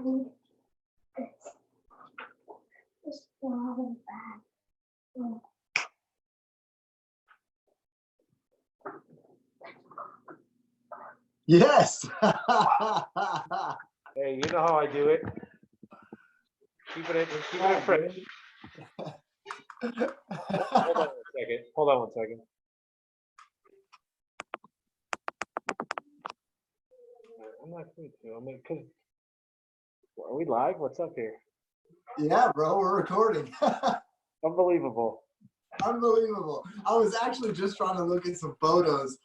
need this water back. Yes. Hey, you know how I do it. Keeping it fresh. Hold on one second. I'm not free to. I mean, cause are we live? What's up here? Yeah, bro, we're recording. Unbelievable. Unbelievable. I was actually just trying to look at some photos.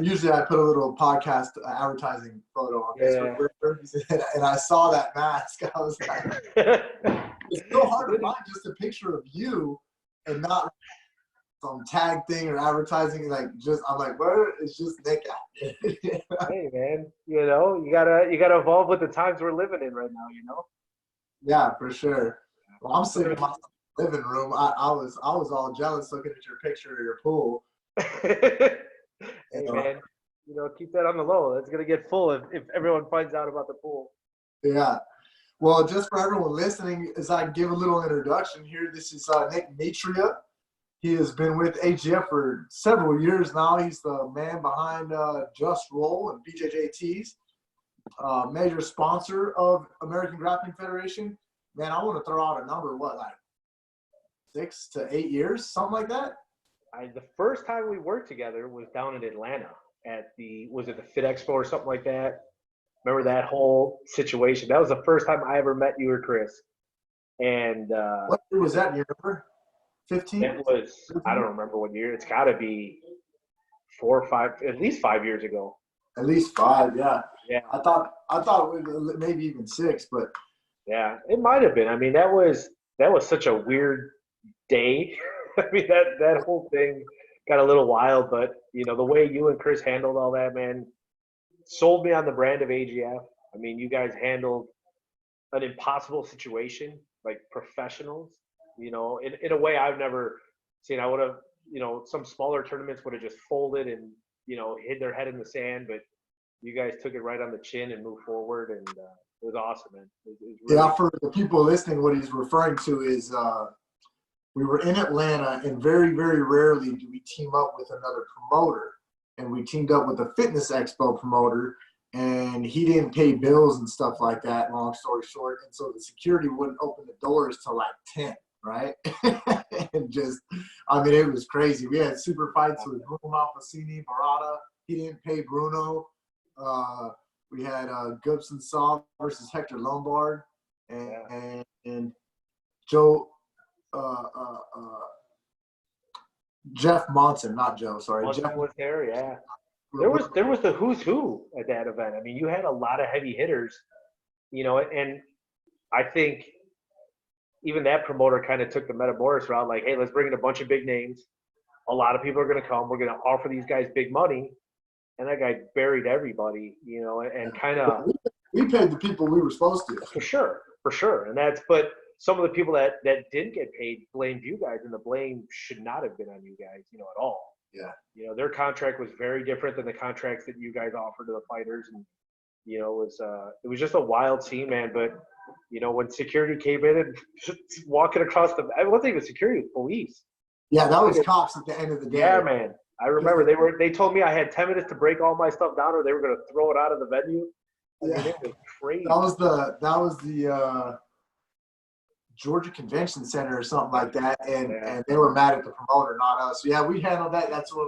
Usually I put a little podcast advertising photo on Facebook, and I saw that mask. I was like, it's so hard to find just a picture of you and not some tag thing or advertising. I'm like, where? It's just Nick. Hey, man, you gotta evolve with the times we're living in right now. Yeah, for sure. Well, I'm sitting in my living room. I was all jealous looking at your picture of your pool. Hey, man, keep that on the low. That's gonna get full if everyone finds out about the pool. Yeah. Well, just for everyone listening, as I give a little introduction here, this is Nick Mitria. He has been with AGF for several years now. He's the man behind Just Roll and BJJT's, major sponsor of American Grappling Federation. Man, I want to throw out a number, like 6 to 8 years, something like that? The first time we worked together was down in Atlanta at was it the Fit Expo or something like that? Remember that whole situation? That was the first time I ever met you or Chris. And what year was that? You remember? 15? It was, I don't remember what year. It's got to be 4 or 5, at least 5 years ago. At least 5, yeah. Yeah. I thought maybe even 6, but yeah, it might have been. I mean, that was such a weird day. I mean, that whole thing got a little wild, but the way you and Chris handled all that, man, sold me on the brand of AGF. I mean, you guys handled an impossible situation like professionals. In a way I've never seen. I would have, some smaller tournaments would have just folded and hid their head in the sand, but you guys took it right on the chin and moved forward, and it was awesome, man. It was really yeah, for the people listening, what he's referring to is we were in Atlanta, and very, very rarely do we team up with another promoter. And we teamed up with a Fitness Expo promoter, and he didn't pay bills and stuff like that, long story short. And so the security wouldn't open the doors till like 10, right? And it was crazy. We had super fights with Bruno Malfacini, Barada. He didn't pay Bruno. We had Gibson Saw versus Hector Lombard, and Joe. Jeff Monson, not Joe. Sorry, Monson Jeff was there. Yeah, there was the who's who at that event. I mean, you had a lot of heavy hitters, and I think even that promoter kind of took the Metaboris route. Like, hey, let's bring in a bunch of big names. A lot of people are going to come. We're going to offer these guys big money, and that guy buried everybody, and kind of. We paid the people we were supposed to. For sure, and but. Some of the people that didn't get paid blamed you guys, and the blame should not have been on you guys, at all. Yeah. Their contract was very different than the contracts that you guys offered to the fighters, and it was just a wild scene, man. But when security came in and walking across I wasn't even security, it was police. Yeah, that was cops at the end of the day. Yeah, man. I remember they told me I had 10 minutes to break all my stuff down, or they were going to throw it out of the venue. I mean, it was crazy. That was the Georgia Convention Center or something like that, and they were mad at the promoter, not us. So yeah, we handled that. That's what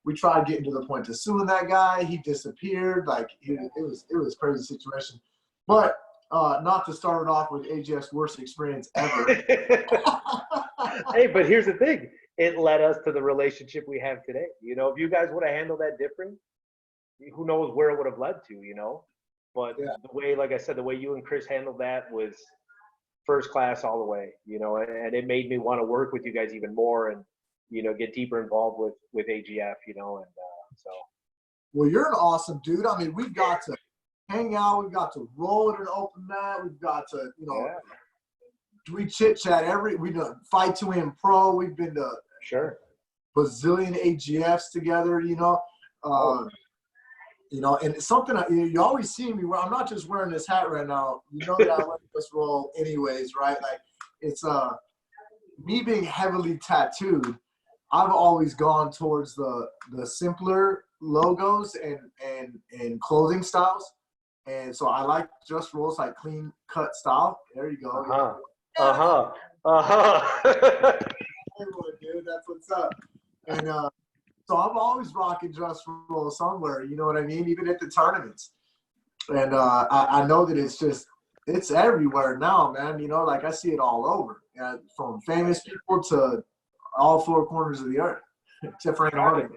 we tried getting to the point to suing that guy. He disappeared. It was a crazy situation. But not to start it off with AGF's worst experience ever. Hey, but here's the thing. It led us to the relationship we have today. If you guys would have handled that different, who knows where it would have led to, But the way, like I said, the way you and Chris handled that was first class all the way, and it made me want to work with you guys even more and, get deeper involved with AGF, and so. Well, you're an awesome dude. I mean, we've got to hang out. We've got to roll at an open mat. We've got to, we chit chat we do Fight to Win Pro. We've been to bazillion AGFs together, You know, and it's something you always see me where I'm not just wearing this hat right now. You know that I like this role anyways, right? Like it's me being heavily tattooed. I've always gone towards the simpler logos and clothing styles, and so I like just rolls like clean cut style. There you go. Everyone, dude, that's what's up. And so I'm always rocking just roll somewhere. You know what I mean? Even at the tournaments. And I know that it's everywhere now, man. You know, like I see it all over, from famous people to all four corners of the earth, except for Antarctica.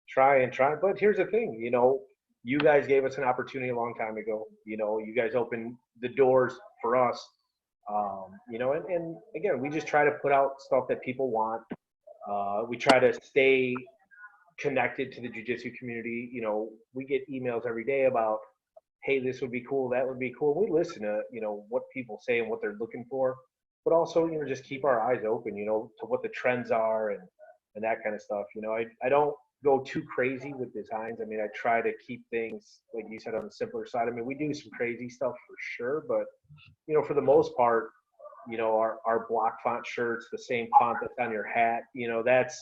Try. But here's the thing, you know, you guys gave us an opportunity a long time ago. You know, you guys opened the doors for us. You know, and again, we just try to put out stuff that people want. We try to stay connected to the jiu-jitsu community. You know, we get emails every day about, hey, this would be cool, that would be cool. We listen to, you know, what people say and what they're looking for, but also, you know, just keep our eyes open, you know, to what the trends are and that kind of stuff. You know, I don't go too crazy with designs. I mean, I try to keep things, like you said, on the simpler side. I mean, we do some crazy stuff for sure, but, you know, for the most part, you know, our block font shirts, the same font that's on your hat, you know, that's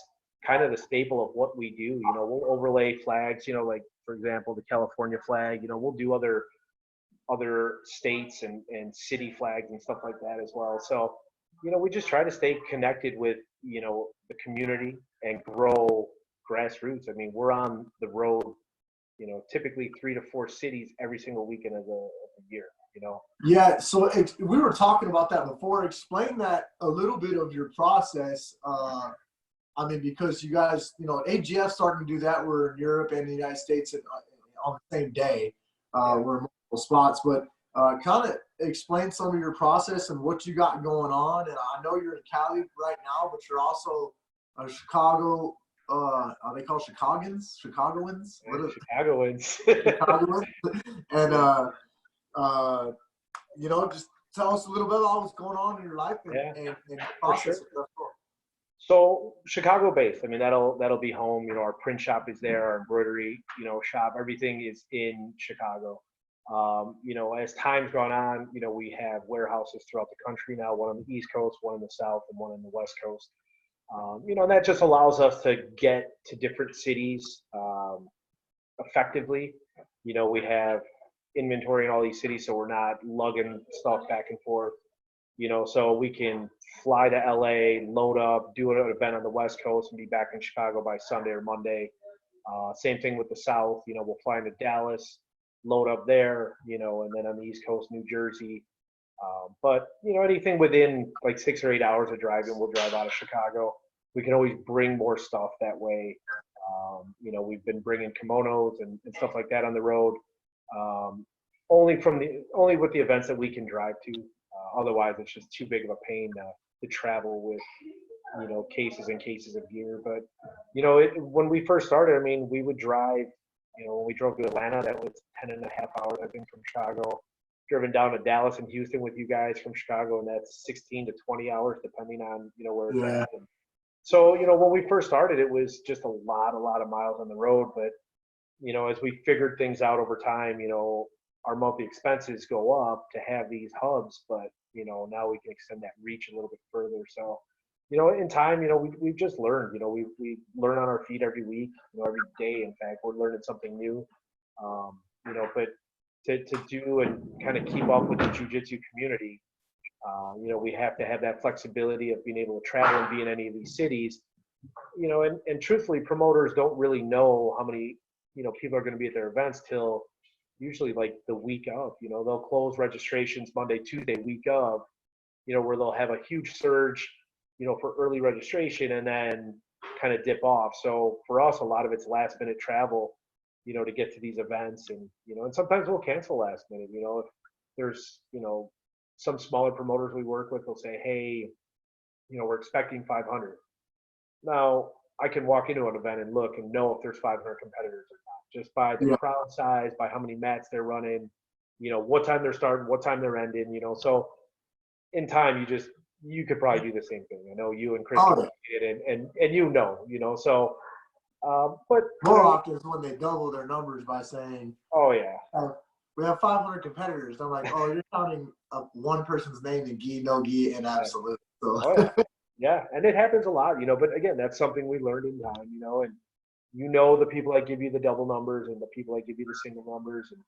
kind of the staple of what we do. You know, we'll overlay flags, you know, like, for example, the California flag. You know, we'll do other states and city flags and stuff like that as well. So, you know, we just try to stay connected with, you know, the community and grow grassroots. I mean, we're on the road, you know, typically 3 to 4 cities every single weekend of the year, you know. Yeah, so we were talking about that before. Explain that a little bit of your process. I mean, because you guys, you know, AGF starting to do that. We're in Europe and the United States on the same day. We're in multiple spots, but kind of explain some of your process and what you got going on. And I know you're in Cali right now, but you're also a Chicago. Are they called Chicagoans? Chicagoans? Chicagoans. Chicagoans. And you know, just tell us a little bit about what's going on in your life and process. Sure. So Chicago based, I mean, that'll be home. You know, our print shop is there, our embroidery, you know, shop, everything is in Chicago. You know, as time's gone on, you know, we have warehouses throughout the country now, one on the East Coast, one in the South, and one in the West Coast. You know, and that just allows us to get to different cities effectively. You know, we have inventory in all these cities, so we're not lugging stuff back and forth. You know, so we can fly to LA, load up, do an event on the West Coast, and be back in Chicago by Sunday or Monday. Same thing with the South. You know, we'll fly into Dallas, load up there, you know, and then on the East Coast, New Jersey. But, you know, anything within like 6 or 8 hours of driving, we'll drive out of Chicago. We can always bring more stuff that way. You know, we've been bringing kimonos and stuff like that on the road. Only with the events that we can drive to. Otherwise, it's just too big of a pain to travel with, you know, cases and cases of gear. But, you know, when we first started, I mean, we would drive, you know, when we drove to Atlanta, that was 10.5 hours, I think, from Chicago. Driven down to Dallas and Houston with you guys from Chicago, and that's 16 to 20 hours, depending on, you know, where it's at. And so, you know, when we first started, it was just a lot of miles on the road. But, you know, as we figured things out over time, you know, our monthly expenses go up to have these hubs, but, you know, now we can extend that reach a little bit further. So, you know, in time, you know, we've just learned, you know, we learn on our feet every week, you know, every day. In fact, we're learning something new, you know, but to do and kind of keep up with the jiu-jitsu community, you know, we have to have that flexibility of being able to travel and be in any of these cities, you know, and truthfully, promoters don't really know how many, you know, people are going to be at their events till usually like the week of. You know, they'll close registrations Monday, Tuesday, week of, you know, where they'll have a huge surge, you know, for early registration and then kind of dip off. So for us, a lot of it's last minute travel, you know, to get to these events. And, you know, and sometimes we'll cancel last minute. You know, if there's, you know, some smaller promoters we work with, they'll say, hey, you know, we're expecting 500. Now, I can walk into an event and look and know if there's 500 competitors or not, just by the crowd size, by how many mats they're running, you know, what time they're starting, what time they're ending, you know. So in time, you could probably do the same thing. I know you and Chris did it, and you know, so But More often is when they double their numbers by saying, oh yeah, we have 500 competitors. I'm like, oh, you're counting one person's name in gi, no gi, and absolute. So. oh yeah, yeah, and it happens a lot, But again, that's something we learned in time, and the people that give you the double numbers and the people that give you the single numbers, and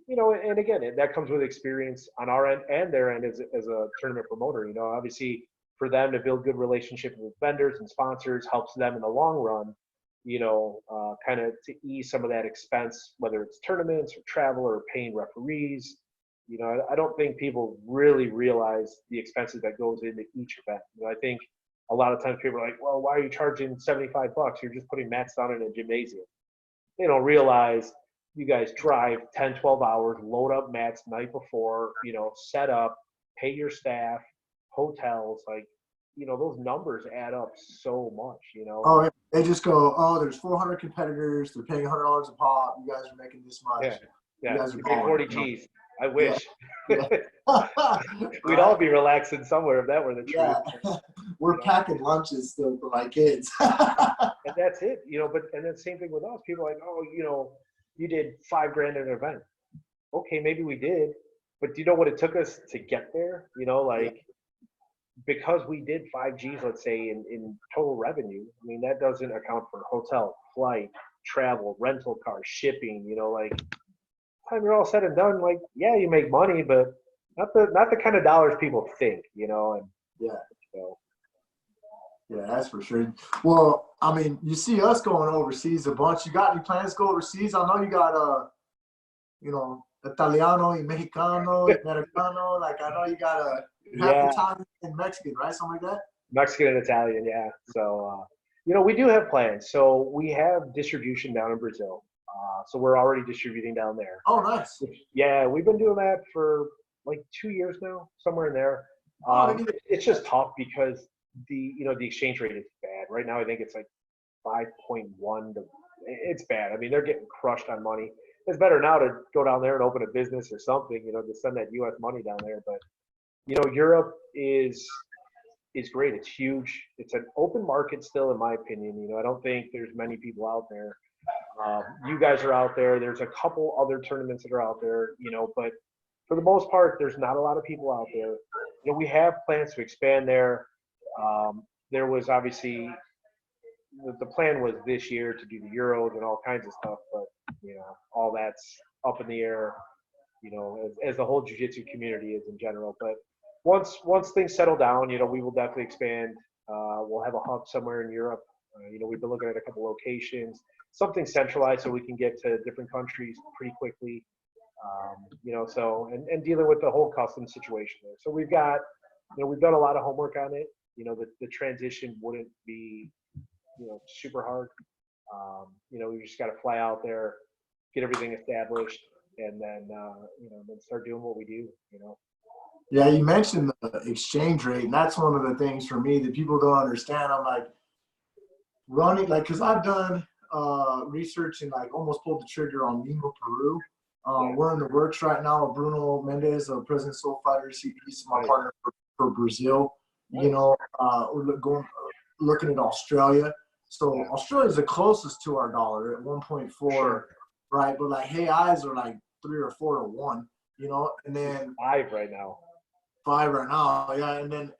and again, that comes with experience on our end and their end as a tournament promoter. Obviously, for them to build good relationships with vendors and sponsors helps them in the long run. Kind of to ease some of that expense, whether it's tournaments or travel or paying referees. I don't think people really realize the expenses that goes into each event. I think a lot of times people are like, well, why are you charging $75? You're just putting mats down in a gymnasium. They don't realize you guys drive 10, 12 hours, load up mats night before, set up, pay your staff, hotels, those numbers add up so much. Oh, yeah. They just go, oh, there's 400 competitors. They're paying $100 a pop. You guys are making this much. Yeah. You guys are pay 40 G's. I wish. Yeah. We'd all be relaxing somewhere if that were the truth. Yeah. We're packing lunches still for my kids. And that's it, and then same thing with us. People are like, oh, you did $5,000 in an event. Okay, maybe we did, but do you know what it took us to get there? Because we did 5Gs, let's say, in total revenue. I mean, that doesn't account for hotel, flight, travel, rental car, shipping. Time you're all said and done, yeah, you make money, but not the kind of dollars people think. And yeah. So. Yeah, that's for sure. Well, I mean, you see us going overseas a bunch. You got any plans to go overseas? I know you got Italiano y Mexicano, Americano. I know you got half Italian and Mexican, right? Something like that. Mexican and Italian, yeah. So, we do have plans. So we have distribution down in Brazil. So we're already distributing down there. Oh, nice. Yeah, we've been doing that for 2 years now, somewhere in there. It's just tough because the exchange rate is bad right now. I think it's 5.1 to. It's bad. I mean, they're getting crushed on money. It's better now to go down there and open a business or something, to send that U.S. money down there. But Europe is great. It's huge. It's an open market still, in my opinion. I don't think there's many people out there. You guys are out there. There's a couple other tournaments that are out there, but for the most part, there's not a lot of people out there. We have plans to expand there. There was obviously the plan was this year to do the Euros and all kinds of stuff, but all that's up in the air, as the whole jiu-jitsu community is in general. But once things settle down, we will definitely expand. We'll have a hub somewhere in Europe. We've been looking at a couple locations, something centralized so we can get to different countries pretty quickly. So and dealing with the whole custom situation there. So we've got, we've done a lot of homework on it. The transition wouldn't be, super hard. We just got to fly out there, get everything established, and then, then start doing what we do, Yeah, you mentioned the exchange rate, and that's one of the things for me that people don't understand. I'm running, because I've done research and almost pulled the trigger on Lima, Peru. We're in the works right now with Bruno Mendez of President Soul Fighters. He's my partner for Brazil. Nice. We're looking at Australia. So Australia is the closest to our dollar at 1.4, Sure. right? But eyes are 3 or 4 to 1, and then 5 right now. 5 right now, yeah, and then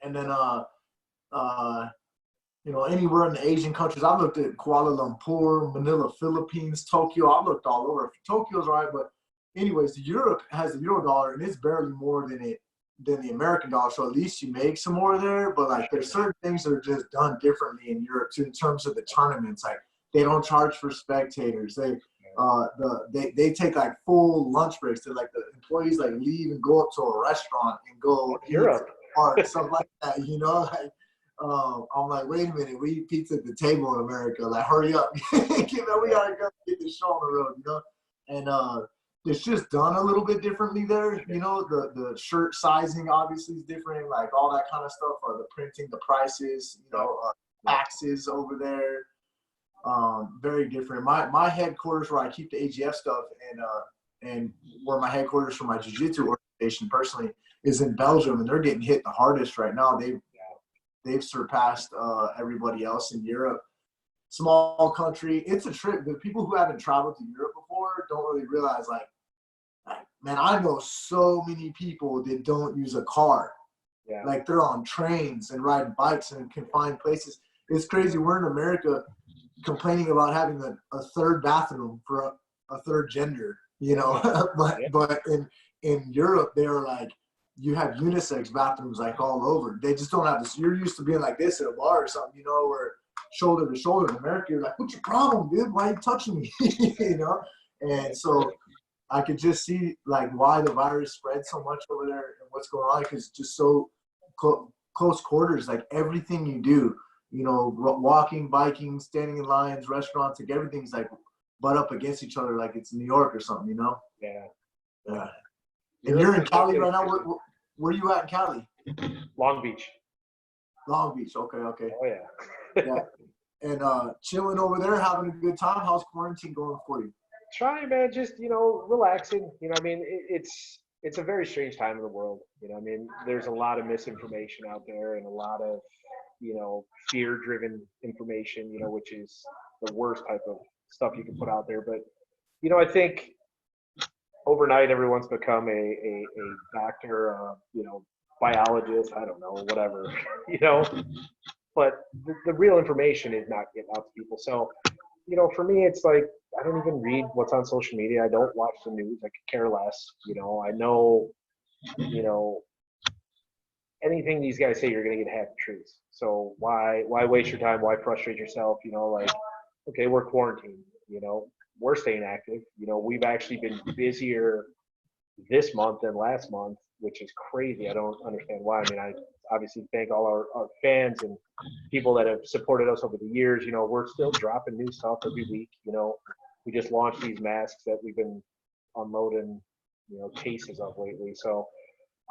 anywhere in the Asian countries. I looked at Kuala Lumpur, Manila, Philippines, Tokyo. I looked all over. Tokyo's right, but anyways, Europe has the euro dollar, and it's barely more than the American dollar. So at least you make some more there. But there's certain things that are just done differently in Europe too, in terms of the tournaments. They don't charge for spectators. They take full lunch breaks. They're the employees leave and go up to a restaurant and go Europe or something like that. I'm wait a minute, we eat pizza at the table in America. Hurry up. We gotta go get this show on the road, And it's just done a little bit differently there. The shirt sizing obviously is different, all that kind of stuff, the printing, the prices, taxes over there. Very different. My headquarters where I keep the AGF stuff and where my headquarters for my jiu-jitsu organization personally is in Belgium, and they're getting hit the hardest right now. They've surpassed everybody else in Europe. small country. It's a trip. The people who haven't traveled to Europe before don't really realize, like man, I know so many people that don't use a car. Yeah. Like they're on trains and riding bikes and can find places. It's crazy. We're in America complaining about having a third bathroom for a third gender, you know. but in Europe, they're like, you have unisex bathrooms like all over. They just don't have this. You're used to being like this at a bar or something, you know, where shoulder to shoulder. In America, you're like, what's your problem, dude? Why are you touching me? You know? And so I could just see like why the virus spread so much over there and what's going on, because it's just so close quarters. Like everything you do, you know, walking, biking, standing in lines, restaurants, like everything's like butt up against each other, like it's New York or something, you know? Yeah. Yeah. And you're in Cali right now. Where are you at in Cali? Long Beach. Long Beach. Okay. Oh yeah. Yeah. And chilling over there, having a good time. How's quarantine going for you? Trying, man, just, you know, relaxing. You know, I mean, it's a very strange time in the world. You know, I mean, there's a lot of misinformation out there and a lot of, you know, fear-driven information, you know, which is the worst type of stuff you can put out there. But, you know, I think overnight everyone's become a doctor, you know, biologist, I don't know, whatever, you know. But the real information is not getting out to people. So, you know, for me, it's like, I don't even read what's on social media. I don't watch the news. I could care less. You know, I know, you know, anything these guys say, you're going to get half the truth. So why waste your time? Why frustrate yourself? You know, like, okay, we're quarantined. You know, we're staying active. You know, we've actually been busier this month than last month, which is crazy. I don't understand why. I mean, I obviously thank all our fans and people that have supported us over the years. You know, we're still dropping new stuff every week. You know, we just launched these masks that we've been unloading, you know, cases of lately. So,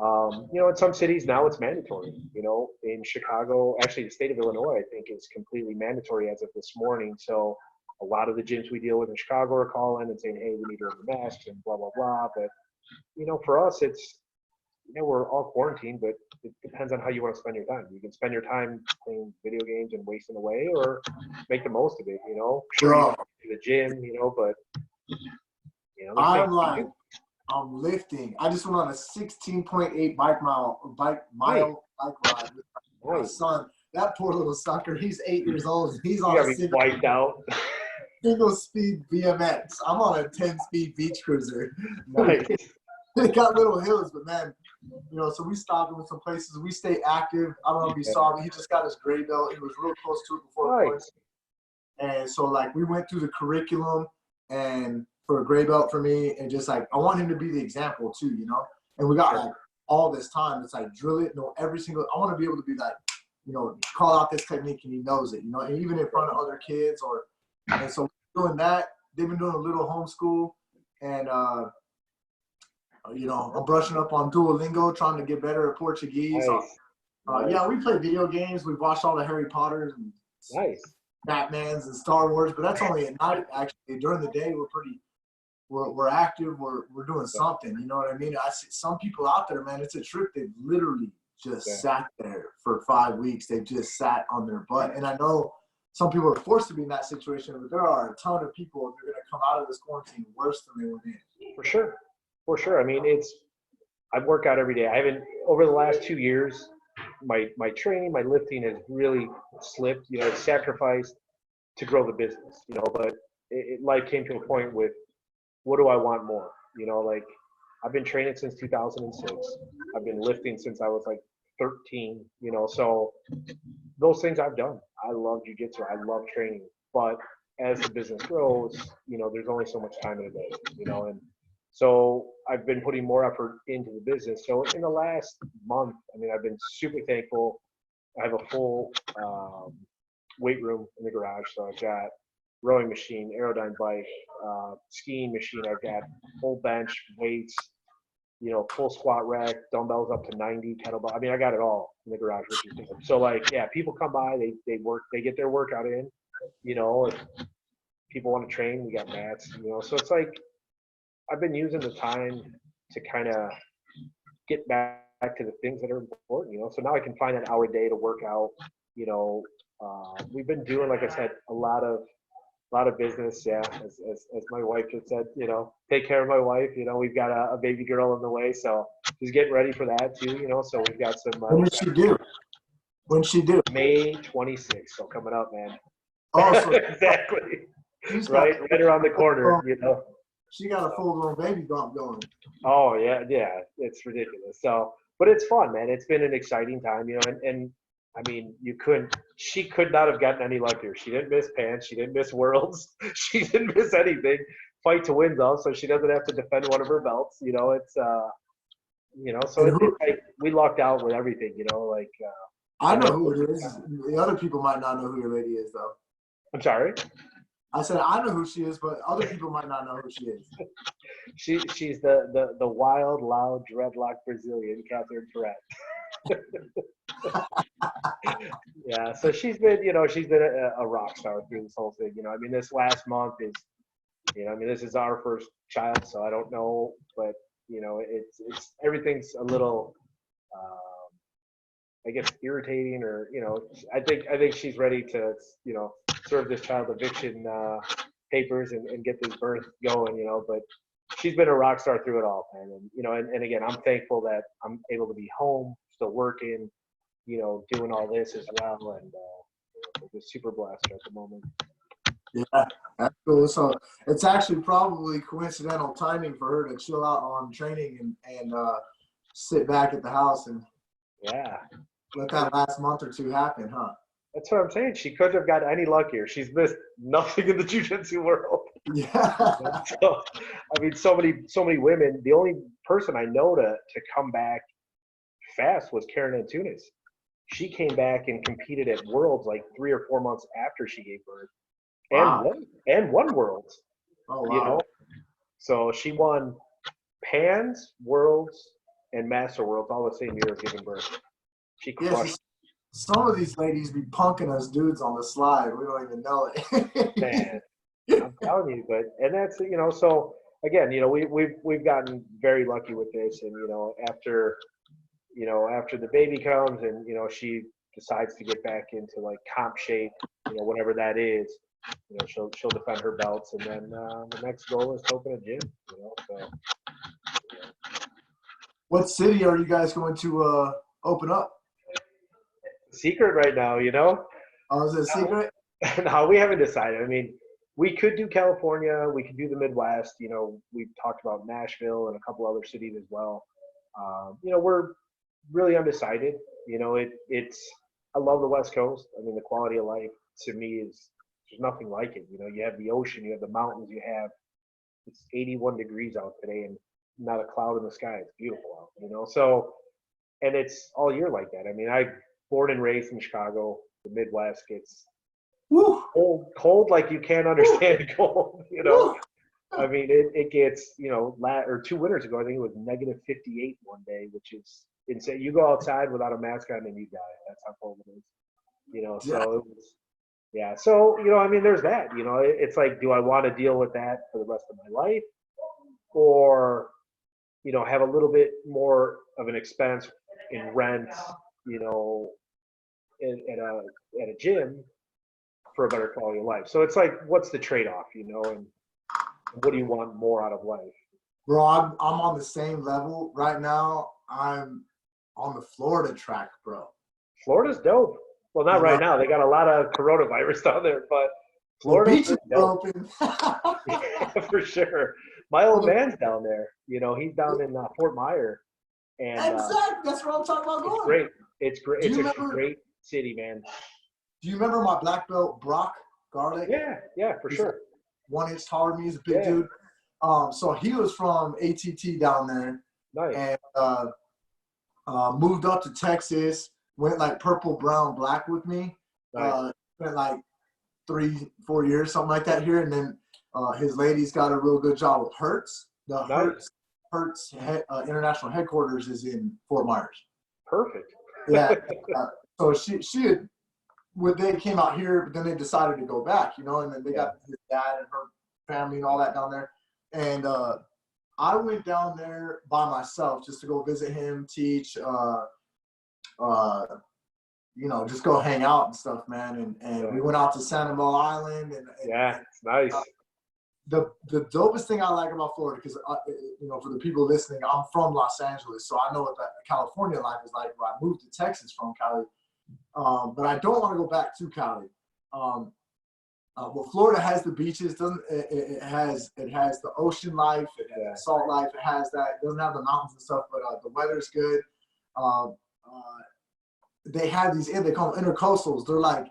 you know, in some cities now it's mandatory. You know, in Chicago, actually the state of Illinois, I think, is completely mandatory as of this morning. So a lot of the gyms we deal with in Chicago are calling and saying, hey, we need to wear masks and blah, blah, blah. But, you know, for us, it's, you know, we're all quarantined, but it depends on how you want to spend your time. You can spend your time playing video games and wasting away, or make the most of it, you know. Sure, you go to the gym, you know, but, you know, I'm lifting. I just went on a 16.8 bike ride with my son. That poor little sucker. He's 8 years old. He's on a wiped out. Single speed BMX. I'm on a 10-speed beach cruiser. Nice. It got little hills, but man, you know, so we stopped in some places. We stay active. I don't know if you saw me. He just got his gray belt. He was real close to it before. Nice. And so, like, we went through the curriculum and for a gray belt for me, and just like, I want him to be the example too, you know. And we got like all this time. It's like drill it, know every single. I want to be able to be like, you know, call out this technique and he knows it, you know, and even in front of other kids or. And so doing that, they've been doing a little homeschool, and you know, I'm brushing up on Duolingo, trying to get better at Portuguese. Nice. Yeah, we play video games. We've watched all the Harry Potters and Batmans and Star Wars, but that's only at night. Actually, during the day, we're active. We're doing something. You know what I mean? I see some people out there, man. It's a trip. They've literally just sat there for 5 weeks. They've just sat on their butt. And I know some people are forced to be in that situation, but there are a ton of people that are going to come out of this quarantine worse than they went in. For sure. I mean, I work out every day. I haven't, over the last 2 years, my training, my lifting has really slipped. You know, it's sacrificed to grow the business, you know, but life came to a point with, what do I want more? You know, like, I've been training since 2006. I've been lifting since I was like 13, you know, so those things I've done. I love jiu-jitsu. I love training. But as the business grows, you know, there's only so much time in a day, you know, and so I've been putting more effort into the business. So in the last month, I mean, I've been super thankful. I have a full weight room in the garage. So I've got rowing machine, Aerodyne bike, skiing machine. I've got full bench, weights, you know, full squat rack, dumbbells up to 90, kettlebell. I mean, I got it all in the garage, which is good. So like, yeah, people come by, they work, they get their workout in, you know, if people want to train, we got mats, you know, so it's like, I've been using the time to kind of get back to the things that are important, you know, so now I can find an hour a day to work out, you know, we've been doing, like I said, a lot of business. Yeah, as my wife just said, take care of my wife. We've got a baby girl on the way, so she's getting ready for that too. So we've got some. When did she do? When she do? May 26th, so coming up, man. Oh, so Exactly. she's Right around the corner. She got a full-blown baby bump going. Oh yeah, it's ridiculous. So, but it's fun, man. It's been an exciting time, and I mean, she could not have gotten any luckier. She didn't miss pants. She didn't miss worlds. She didn't miss anything. Fight to win though, so she doesn't have to defend one of her belts. It's so it's like we lucked out with everything. I know who it is. The other people might not know who your lady is, though. I'm sorry. I said I know who she is, but other people might not know who she is. She's the wild, loud, dreadlock Brazilian, Catherine Perret. Yeah, so she's been a rock star through this whole thing. I mean, this last month is, this is our first child, so I don't know, but it's everything's a little, I guess, irritating, or I think she's ready to serve this child eviction papers and get this birth going. But she's been a rock star through it all, man. And again, I'm thankful that I'm able to be home, still working, doing all this as well, and we're just super blessed at the moment. Yeah, that's cool. So it's actually probably coincidental timing for her to chill out on training and sit back at the house and let that last month or two happen, huh? That's what I'm saying. She couldn't have got any luckier. She's missed nothing in the jiu-jitsu world. Yeah. So, I mean, so many women. The only person I know to come back fast was Karen Antunes. She came back and competed at Worlds like 3 or 4 months after she gave birth, and won Worlds. Oh wow! So she won Pans, Worlds, and Master Worlds all the same year as giving birth. She crushed. Some of these ladies be punking us dudes on the slide. We don't even know it. Man, I'm telling you, and that's So again, we've gotten very lucky with this, and after the baby comes and she decides to get back into like comp shape, whatever that is, she'll defend her belts, and then the next goal is to open a gym. So. What city are you guys going to open up? Secret right now, Oh, is it a secret? No, we haven't decided. I mean, we could do California, we could do the Midwest. We've talked about Nashville and a couple other cities as well. We're really undecided. I love the West Coast. I mean, the quality of life to me there's nothing like it. You have the ocean, you have the mountains, it's 81 degrees out today and not a cloud in the sky. It's beautiful out, So, and it's all year like that. I mean, I born and raised in Chicago, the Midwest gets cold like you can't understand cold, I mean, it gets, or 2 winters ago, I think it was negative 58 one day, which is insane. You go outside without a mask on and you die. That's how cold it is, so it was, yeah. So, I mean, there's that, it's like, do I want to deal with that for the rest of my life, or, have a little bit more of an expense in rent, at a gym for a better quality of life. So it's like, what's the trade-off, and what do you want more out of life? Bro, I'm on the same level right now. I'm on the Florida track, bro. Florida's dope. Well, not right now. They got a lot of coronavirus down there, but Florida's open. Yeah, for sure. My old man's down there. He's down in Fort Myers. And exactly. That's what I'm talking about going. It's great. It's great. It's a great city, man. Do you remember my black belt, Brock Garlic? Yeah, for sure. 1 inch taller than me. He's a big dude. So he was from ATT down there. Nice. And moved up to Texas, went like purple, brown, black with me. Nice. Spent like 3-4 years, something like that here. And then his lady's got a real good job with Hertz. The Hertz international headquarters is in Fort Myers. Perfect. Yeah. So she had, they came out here, but then they decided to go back, and then they got his dad and her family and all that down there. And I went down there by myself just to go visit him, teach, just go hang out and stuff, man. And we went out to Sanibel Island. And yeah, it's nice. The dopest thing I like about Florida, because for the people listening, I'm from Los Angeles, so I know what that California life is like. Where I moved to Texas from Cali, but I don't want to go back to Cali. Well, Florida has the beaches. It has the ocean life, it has the salt life. It has that. It doesn't have the mountains and stuff, but the weather's good. They have these. They call them intercoastals. They're like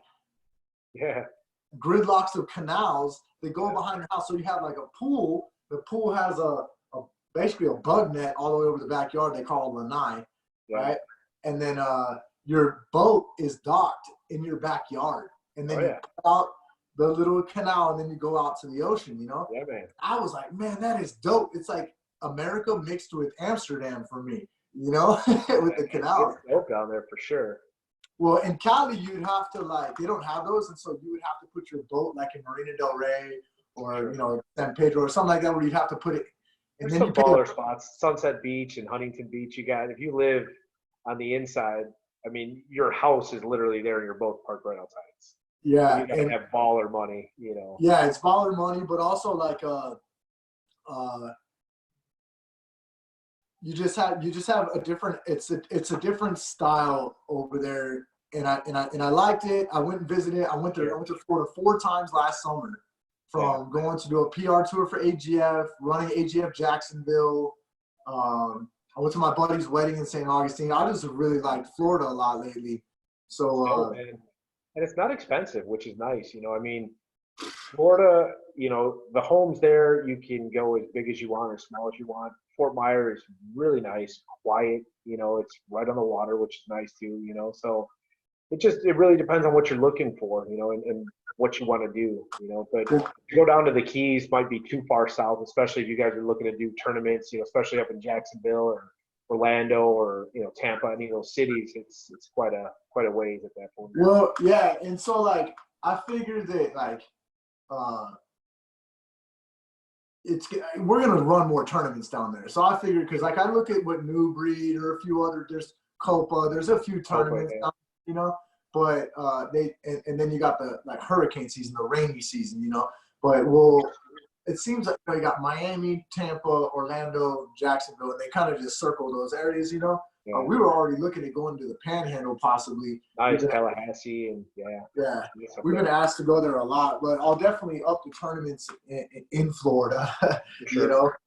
gridlocks of canals. They go behind your house, so you have like a pool. The pool has basically a bug net all the way over the backyard. They call it lanai, right? And then your boat is docked in your backyard, and then you pull out the little canal, and then you go out to the ocean. Yeah, man. I was like, man, that is dope. It's like America mixed with Amsterdam for me, with the canal. It's dope down there for sure. Well, in Cali, you'd have to they don't have those, and so you would have to put your boat like in Marina Del Rey or San Pedro or something like that, where you'd have to put it. And There's then some baller spots, Sunset Beach and Huntington Beach. If you live on the inside, I mean, your house is literally there, and your boat parked right outside. Yeah, you gotta have baller money, Yeah, it's baller money, but also like you just have a different. It's a different style over there, and I liked it. I went and visited. I went to Florida 4 times last summer, from going to do a PR tour for AGF, running AGF Jacksonville. I went to my buddy's wedding in St. Augustine. I just really liked Florida a lot lately. So and it's not expensive, which is nice. I mean, Florida, the homes there, you can go as big as you want or small as you want. Fort Myers is really nice, quiet. It's right on the water, which is nice too. So it really depends on what you're looking for, and what you want to do. But to go down to the Keys might be too far south, especially if you guys are looking to do tournaments. Especially up in Jacksonville or Orlando or Tampa, any of those cities. It's quite a ways at that point. Well, yeah, and so like I figured that we're gonna run more tournaments down there. So I figured, because like I look at what New Breed or a few other, there's Copa, there's a few tournaments, but and then you got the hurricane season, the rainy season, but it seems like you got Miami, Tampa, Orlando, Jacksonville, and they kind of just circle those areas, we were already looking at going to the Panhandle possibly. Nice, Tallahassee, and we've been asked to go there a lot, but I'll definitely up the tournaments in Florida. Sure.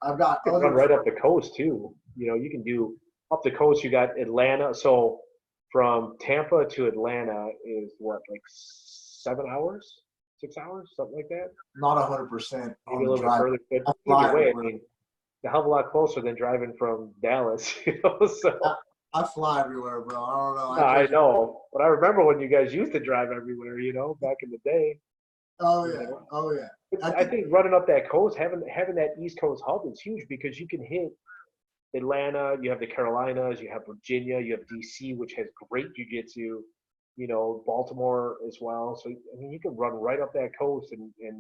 I've got run right up the coast too. You can do up the coast. You got Atlanta. So from Tampa to Atlanta is what, like 7 hours? 6 hours, something like that. Not 100%. Maybe a little bit further, but either way, I mean, a hell of a lot closer than driving from Dallas. So I fly everywhere, bro. I don't know. I know, but I remember when you guys used to drive everywhere. Back in the day. Oh yeah, oh yeah. I think running up that coast, having that East Coast hub is huge, because you can hit Atlanta. You have the Carolinas. You have Virginia. You have DC, which has great jiu-jitsu. Baltimore as well. So, I mean, you can run right up that coast, and I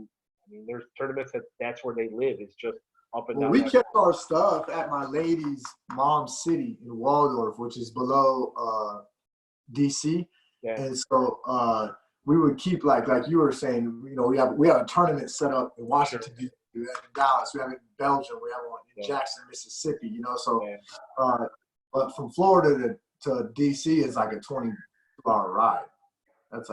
mean, there's tournaments that's where they live. It's just up and down. We kept our stuff at my lady's mom's city in Waldorf, which is below DC. Yeah. And so we would keep like you were saying, we have a tournament set up in Washington, D.C., we have it in Dallas, we have it in Belgium, we have one in Jackson, Mississippi, so but from Florida to DC is like a 22-hour ride. It's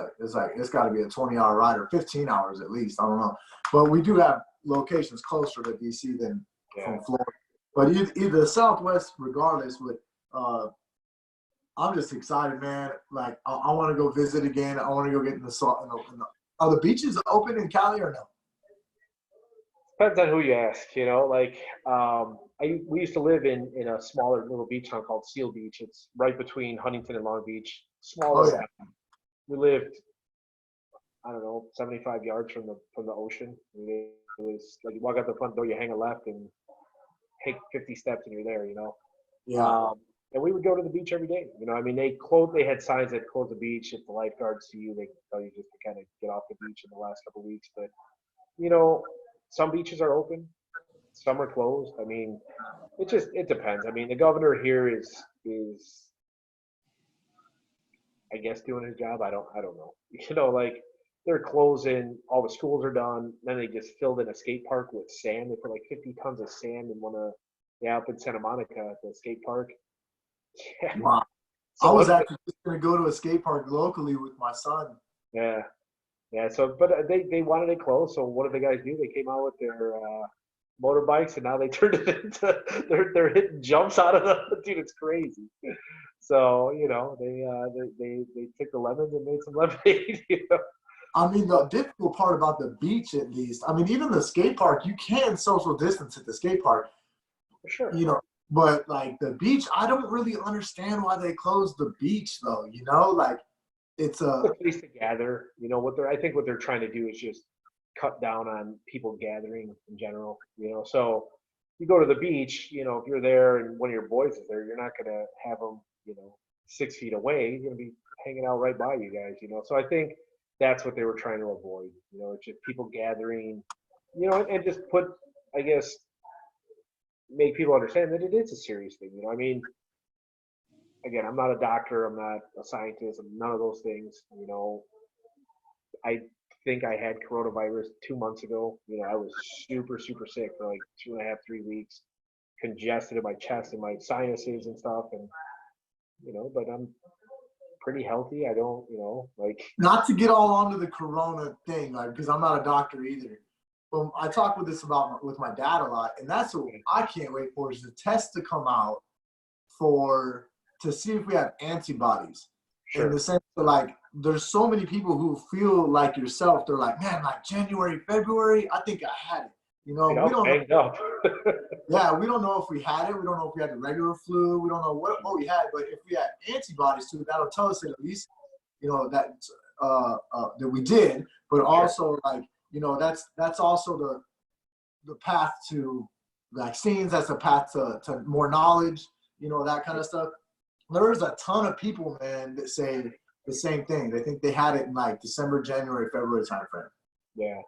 got to be a 20-hour ride, or 15 hours at least. I don't know, but we do have locations closer to DC than from Florida. But either Southwest, regardless. But I'm just excited, man. Like I want to go visit again. I want to go get in the salt. Are the beaches open in Cali or no? Depends on who you ask. We used to live in a smaller little beach town called Seal Beach. It's right between Huntington and Long Beach. Smaller. We lived, I don't know, 75 yards from the ocean. It was like you walk out the front door, you hang a left, and take 50 steps, and you're there. Yeah. And we would go to the beach every day. I mean, they had signs that closed the beach. If the lifeguards see you, they can tell you just to kind of get off the beach in the last couple of weeks. But some beaches are open, some are closed. I mean, it depends. I mean, the governor here is I guess doing his job. I don't know. You know, like they're closing, all the schools are done. Then they just filled in a skate park with sand. They put like 50 tons of sand in one of up in Santa Monica at the skate park. Yeah. Wow. I So was what? actually just going to go to a skate park locally with my son. Yeah, yeah. So, but they wanted it closed. So what did the guys do? They came out with their motorbikes, and now they turned it into they're hitting jumps out of the dude. It's crazy. So you know they took the lemons and made some lemonade. You know? I mean, the difficult part about the beach, at least, I mean, even the skate park, you can social distance at the skate park, For sure. you know, but like the beach, I don't really understand why they closed the beach, though, you know, like it's a, The place to gather. You know what they're. I think what they're trying to do is just cut down on people gathering in general. You know, so you go to the beach. You know, if you're there and one of your boys is there, you're not gonna have them. You know, 6 feet away. You're gonna be hanging out right by you guys. You know, so I think that's what they were trying to avoid. You know, it's just people gathering. You know, and just put. I guess make people understand that it is a serious thing. You know, I mean, again, I'm not a doctor, I'm not a scientist, I'm none of those things. You know, I think I had coronavirus 2 months ago. You know, I was super, super sick for like 2.5, 3 weeks, congested in my chest and my sinuses and stuff. And, you know, but I'm pretty healthy. I don't, you know, like, not to get all onto the corona thing, like, because I'm not a doctor either. But I talk with this about with my dad a lot, and that's what I can't wait for is the test to come out to see if we have antibodies. In the sure. sense that like there's so many people who feel like yourself, they're like, man, like January, February, I think I had it. You know, You we know, don't know. banged up. Yeah, we don't know if we had it. We don't know if we had the regular flu. We don't know what we had. But if we had antibodies to it, that'll tell us that at least, you know, that we did. But Sure. also like, you know, that's also the path to vaccines. That's the path to more knowledge. You know, that kind of stuff. There's a ton of people, man, that say the same thing. They think they had it in like December, January, February timeframe. Yeah.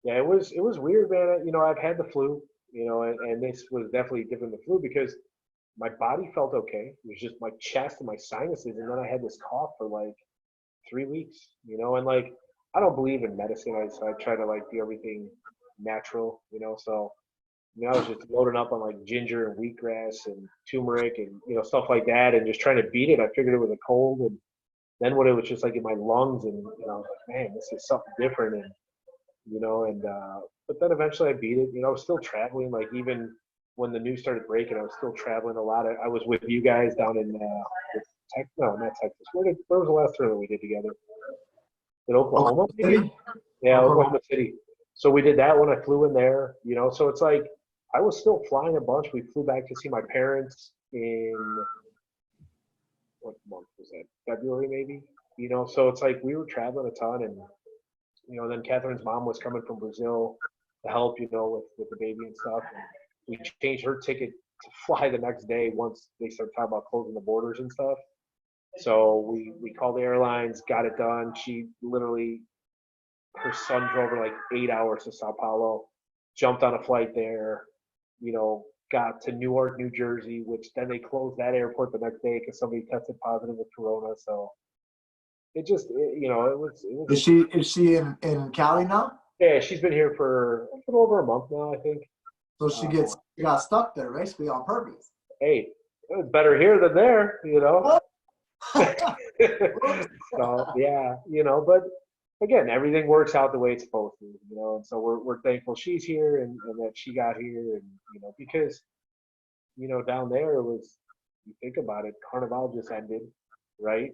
Yeah, it was weird, man. You know, I've had the flu, you know, and this was definitely different than the flu because my body felt okay. It was just my chest and my sinuses, and then I had this cough for like 3 weeks, you know, and like I don't believe in medicine. So I try to like do everything natural, you know. So you know, I was just loading up on like ginger and wheatgrass and turmeric and you know stuff like that, and just trying to beat it. I figured it was a cold, and then when it was just like in my lungs, and you know, I was like, man, this is something different, and you know, and but then eventually I beat it. You know, I was still traveling, like even when the news started breaking, I was still traveling a lot. I was with you guys down in no, not Texas. Where was the last tournament we did together? In Oklahoma, Oklahoma maybe? City? Yeah, Oklahoma. Oklahoma City. So we did that when I flew in there, you know. So it's like I was still flying a bunch. We flew back to see my parents in what month was that? February maybe. You know, so it's like we were traveling a ton, and you know, then Catherine's mom was coming from Brazil to help, you know, with the baby and stuff. And we changed her ticket to fly the next day once they started talking about closing the borders and stuff. So we called the airlines, got it done. She literally her son drove her like 8 hours to Sao Paulo, jumped on a flight there, you know, got to Newark, New Jersey, which then they closed that airport the next day because somebody tested positive with corona. So you know, it was, Is she in Cali now? yeah, she's been here for a little over a month now, I think. So Uh, she got stuck there basically on purpose. hey, it was better here than there, you know. So yeah, you know, but again, everything works out the way it's supposed to, you know, and so we're thankful she's here and that she got here, and you know, because you know down there it was, you think about it, Carnival just ended, right?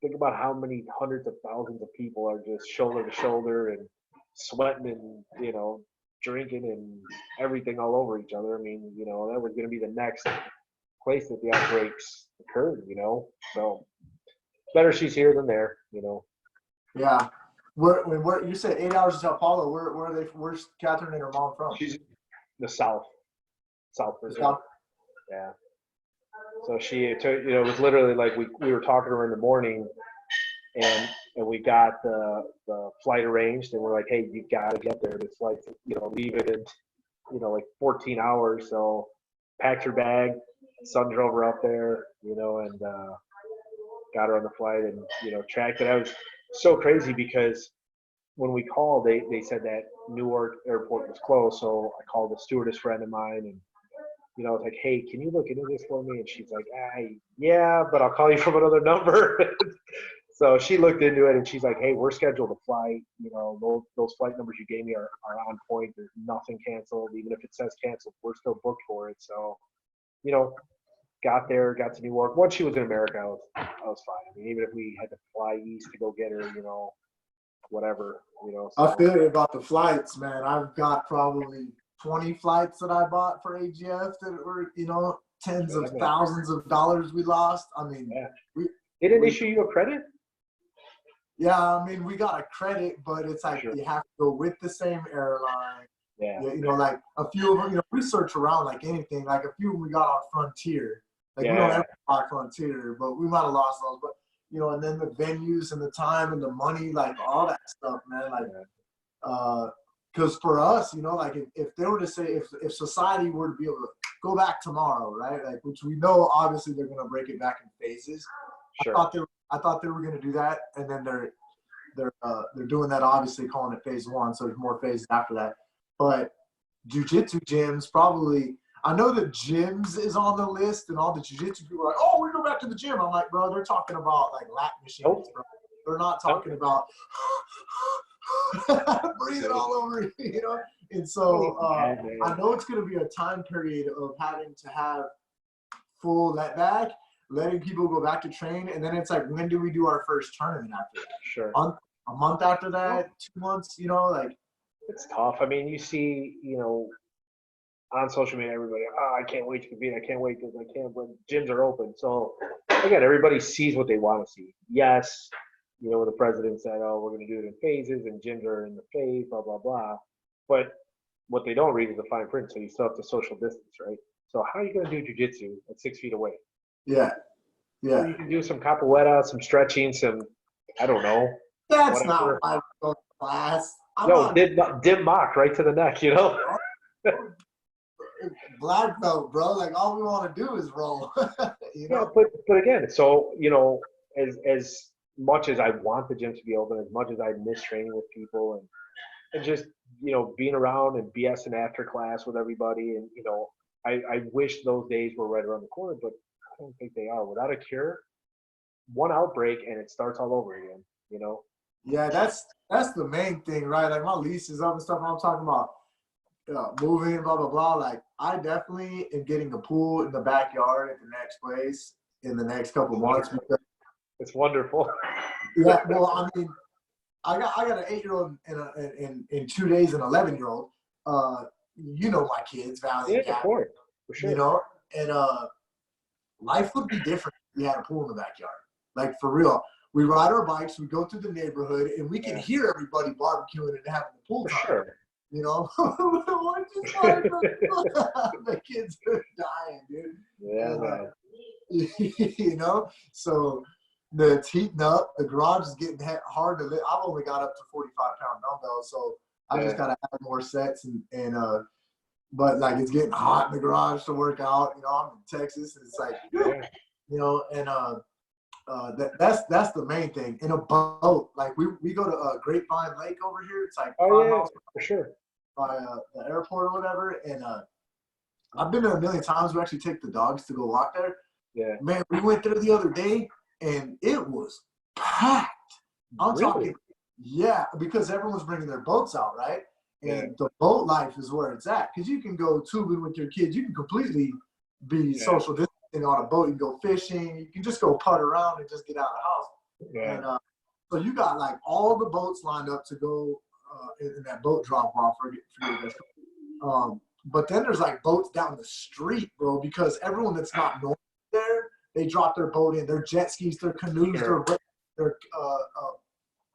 Think about how many hundreds of thousands of people are just shoulder to shoulder and sweating and you know drinking and everything all over each other. I mean, you know, that was going to be the next place that the outbreaks occurred. You know, so better she's here than there. You know, Yeah. Where you said 8 hours to Sao Paulo, where are they, where's Catherine and her mom from? she's the South The Brazil. South? Yeah. So she took, you know, it was literally like we were talking to her in the morning, and we got the flight arranged, and we're like, hey, you gotta get there. This flight, you know, leave it in, you know, like 14 hours. So packed her bag, son drove her up there, you know, and got her on the flight and, tracked it. I was so crazy because when we called, they said that Newark airport was closed. So I called a stewardess friend of mine and, I was like, hey, can you look into this for me? And she's like, yeah, but I'll call you from another number. So she looked into it and she's like, hey, we're scheduled to fly. Those flight numbers you gave me are on point. There's nothing canceled. Even if it says canceled, we're still booked for it. So, got there, got to New York. Once she was in America, I was fine. I mean, even if we had to fly east to go get her, whatever, I So, feel you about the flights, man. I've got probably 20 flights that I bought for AGF that were, tens of thousands of dollars we lost. I mean, yeah. we They didn't we- issue you a credit? yeah, I mean, we got a credit, but it's like Sure. you have to go with the same airline. Yeah. Yeah, like a few of them, we search around like anything. Like a few of them we got on Frontier. Like we don't Yeah. ever buy Frontier, but we might have lost those. But and then the venues and the time and the money, like all that stuff, man. Like, because for us, like if they were to say if society were to be able to go back tomorrow, right? Like which we know obviously they're gonna break it back in phases. Sure. I thought they were gonna do that, and then they're doing that, obviously calling it phase one. So there's more phases after that. But jiu-jitsu gyms probably. I know that gyms is on the list, and all the jiu-jitsu people are like, "Oh, we go back to the gym." I'm like, bro, they're talking about like lat machines, Nope. bro. They're not talking about breathing all over, And so I know it's going to be a time period of having to have full let back, letting people go back to train, and then it's like, when do we do our first tournament after that? Sure. A month after that, 2 months, like. It's tough. I mean, you see, on social media, everybody, I can't wait to compete. I can't wait because I can't, but gyms are open. So, again, everybody sees what they want to see. Yes, the president said, oh, we're going to do it in phases and gyms are in the phase, blah, blah, blah. But what they don't read is the fine print. So you still have to social distance, right? So how are you going to do jujitsu at 6 feet away? Yeah. So you can do some capoeira, some stretching, I don't know. That's whatever. not my class. Dim mock right to the neck, Black belt, bro. Like all we want to do is roll. Yeah, but again, so as much as I want the gym to be open, as much as I miss training with people and just being around and BSing after class with everybody, and I wish those days were right around the corner, but I don't think they are. Without a cure, one outbreak and it starts all over again. Yeah, that's the main thing, right? Like my lease is up and stuff. I'm talking about moving, blah blah blah. Like I definitely am getting a pool in the backyard at the next place in the next couple months. Because, it's wonderful. Yeah, well, I mean, I got an 8-year-old in 2 days, an 11-year-old. My kids, Valley and Yeah, of course, for sure. And life would be different if we had a pool in the backyard. Like for real. We ride our bikes, we go through the neighborhood, and we can hear everybody barbecuing and having the pool time. For sure. The kids are dying, dude. Yeah, And, so it's heating up. The garage is getting hard to lift. I've only got up to 45-pound dumbbells, so I just got to add more sets but like it's getting hot in the garage to work out. I'm in Texas, and it's like, that's the main thing. In a boat, like we go to Grapevine Lake over here. It's like 5 miles for sure by the airport or whatever. And I've been there a million times. We actually take the dogs to go walk there. Yeah, man, we went there the other day and it was packed. I'm talking, yeah, because everyone's bringing their boats out, right? And the boat life is where it's at, because you can go tubing with your kids. You can completely be social distancing on a boat. You can go fishing. You can just go putt around and just get out of the house. And so you got like all the boats lined up to go in that boat drop off for you guys. But then there's like boats down the street, bro, because everyone that's not normal there, they drop their boat in. Their jet skis, their canoes, their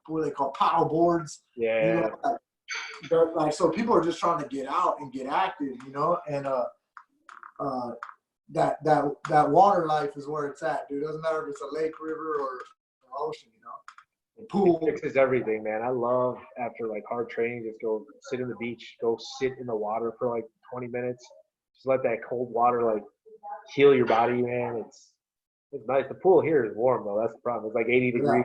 what are they called, paddle boards. Yeah. Like, so people are just trying to get out and get active, and that water life is where it's at, dude. It doesn't matter if it's a lake, river, or an ocean, The pool it fixes everything, man. I love after like hard training, just go sit in the beach, go sit in the water for like 20 minutes. Just let that cold water like heal your body, man. It's nice. The pool here is warm though. That's the problem. It's like 80 degrees.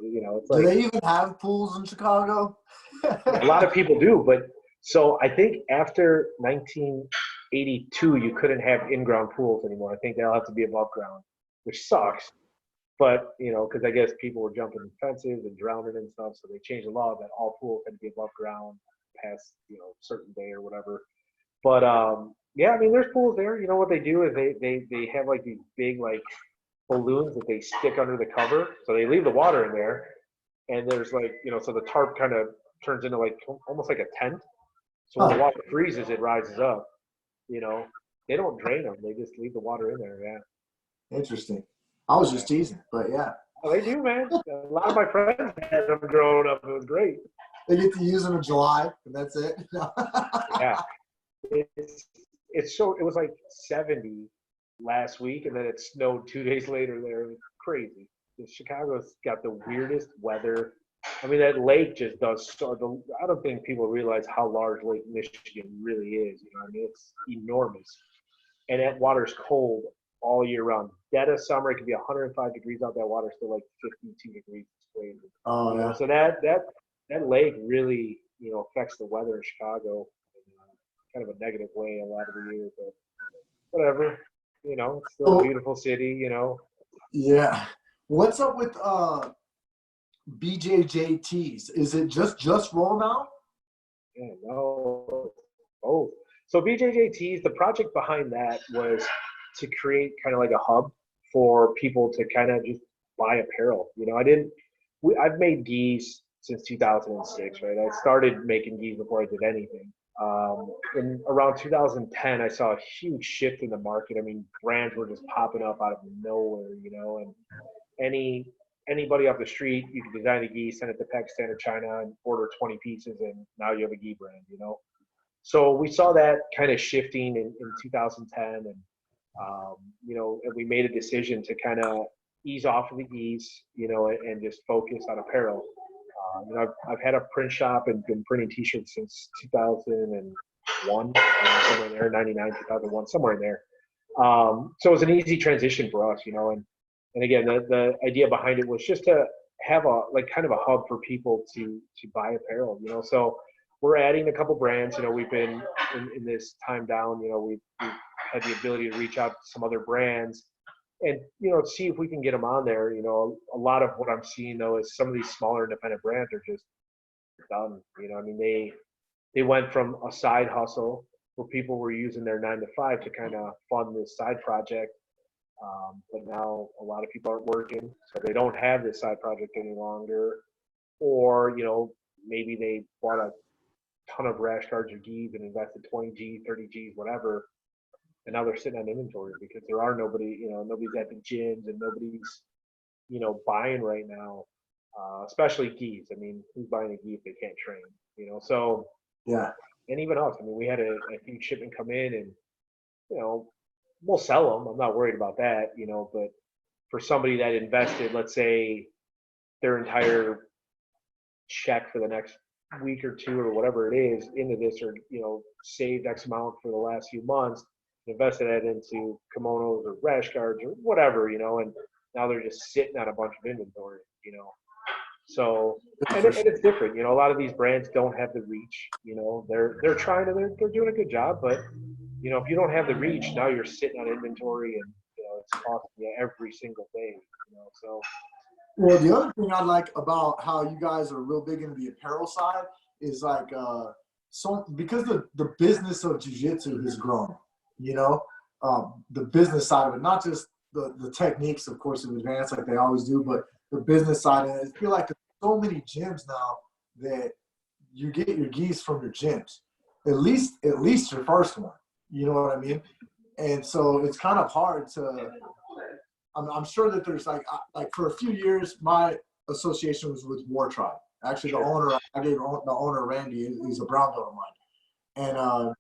You know, it's Do like they even have pools in Chicago? a lot of people do, but so I think after 1982, you couldn't have in-ground pools anymore. I think they'll have to be above ground, which sucks. But you know, because I guess people were jumping fences and drowning and stuff, so they changed the law that all pools had to be above ground past certain day or whatever. But yeah, I mean, there's pools there. You know what they do is they have like these big like balloons that they stick under the cover, so they leave the water in there, and there's like so the tarp kind of turns into like almost like a tent. So when the water freezes, it rises up. You know, they don't drain them; they just leave the water in there. Yeah. Interesting. I was just teasing, but yeah. Oh, they do, man. A lot of my friends had them growing up. It was great. They get to use them in July, and that's it. Yeah. It's so it was like 70 last week, and then it snowed 2 days later. There, it was crazy. Chicago's got the weirdest weather. I mean, that lake just does so. I don't think people realize how large Lake Michigan really is. You know, what I mean, it's enormous, and that water's cold all year round. Dead of summer, it could be 105 degrees out. That water's still like 52 degrees. It's crazy. Oh yeah. So that lake really affects the weather in Chicago in kind of a negative way a lot of the year. But whatever, it's still a beautiful city. Yeah. What's up with BJJTs? Is it just roll now? Yeah, no. Oh, so BJJTs, the project behind that was to create kind of like a hub for people to kind of just buy apparel. I've made gis since 2006, right? I started making gis before I did anything. In around 2010, I saw a huge shift in the market. I mean, brands were just popping up out of nowhere, and anybody off the street, you can design a gi, send it to Pakistan or China, and order 20 pieces, and now you have a gi brand, So we saw that kind of shifting in 2010, and and we made a decision to kind of ease off of the gis, and just focus on apparel. I've had a print shop and been printing T-shirts since 2001, somewhere in there, 99, 2001, somewhere in there. So it was an easy transition for us, and again, the idea behind it was just to have kind of a hub for people to buy apparel, So we're adding a couple brands. We've been in this time down. We've had the ability to reach out to some other brands and see if we can get them on there. A lot of what I'm seeing though is some of these smaller independent brands are just done. I mean, they went from a side hustle where people were using their 9 to 5 to kind of fund this side project. But now a lot of people aren't working, so they don't have this side project any longer. Or, maybe they bought a ton of rash guards or gis and invested 20 Gs, 30 Gs, whatever. And now they're sitting on inventory because there are nobody's at the gyms and nobody's, buying right now, especially gis. I mean, who's buying a gi if they can't train, So, yeah. And even us, I mean, we had a huge shipment come in and, we'll sell them. I'm not worried about that, but for somebody that invested, let's say, their entire check for the next week or two or whatever it is into this, or, saved X amount for the last few months, invested that into kimonos or rash guards or whatever, and now they're just sitting on a bunch of inventory, So, and it's different, a lot of these brands don't have the reach, they're trying to, they're doing a good job, but if you don't have the reach, now you're sitting on inventory and, it's costing you every single day, so. Well, the other thing I like about how you guys are real big into the apparel side is like, so because the business of jiu-jitsu has grown, the business side of it, not just the techniques, of course, have advanced like they always do, but the business side, and I feel like there's so many gyms now that you get your gis from your gyms, at least your first one. You know what I mean? And so it's kind of hard to. I'm sure that there's like for a few years, my association was with War Tribe. Actually, the owner, I gave the owner Randy, he's a brown belt of mine, and I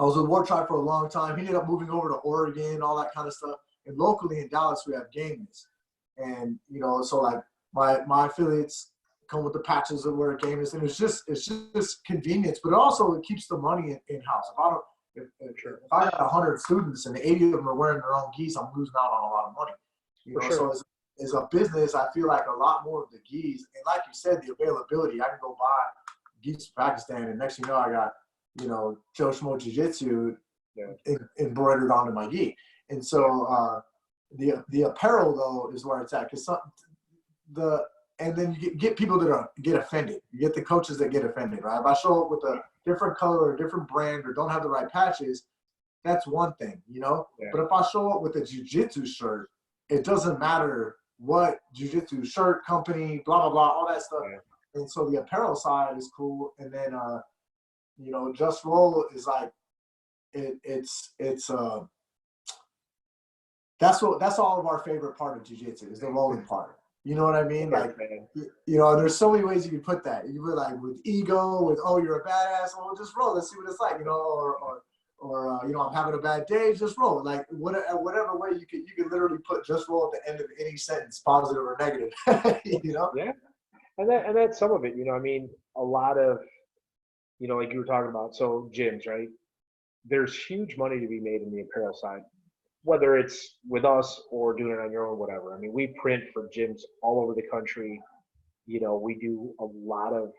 was with War Tribe for a long time. He ended up moving over to Oregon, all that kind of stuff. And locally in Dallas, we have Gameness, and so like my affiliates come with the patches that wear Gameness, and it's just convenience, but also it keeps the money in house. If I got 100 students and 80 of them are wearing their own gis, I'm losing out on a lot of money. You For know, sure. so as a business, I feel like a lot more of the gis, and like you said, the availability. I can go buy gis from Pakistan, and next thing you know, I got, Joe Schmo Jiu Jitsu Yeah. embroidered onto my gi. And so the apparel though is where it's at, because and then you get people that get offended. You get the coaches that get offended, right? If I show up with a different color or a different brand or don't have the right patches, that's one thing, Yeah. But if I show up with a jiu-jitsu shirt, it doesn't matter what jiu-jitsu shirt company, blah, blah, blah, all that stuff. Yeah. And so the apparel side is cool. And then, Just Roll is like, it's that's all of our favorite part of jiu-jitsu is the rolling part. You know what I mean? Like, there's so many ways you can put that. You put like with ego, with, oh, you're a badass, well, just roll. Let's see what it's like, or I'm having a bad day, just roll. Like whatever way you can literally put just roll at the end of any sentence, positive or negative. Yeah. And that's some of it, I mean, a lot of, like you were talking about, so gyms, right? There's huge money to be made in the apparel side, whether it's with us or doing it on your own, whatever. I mean, we print for gyms all over the country. We do a lot of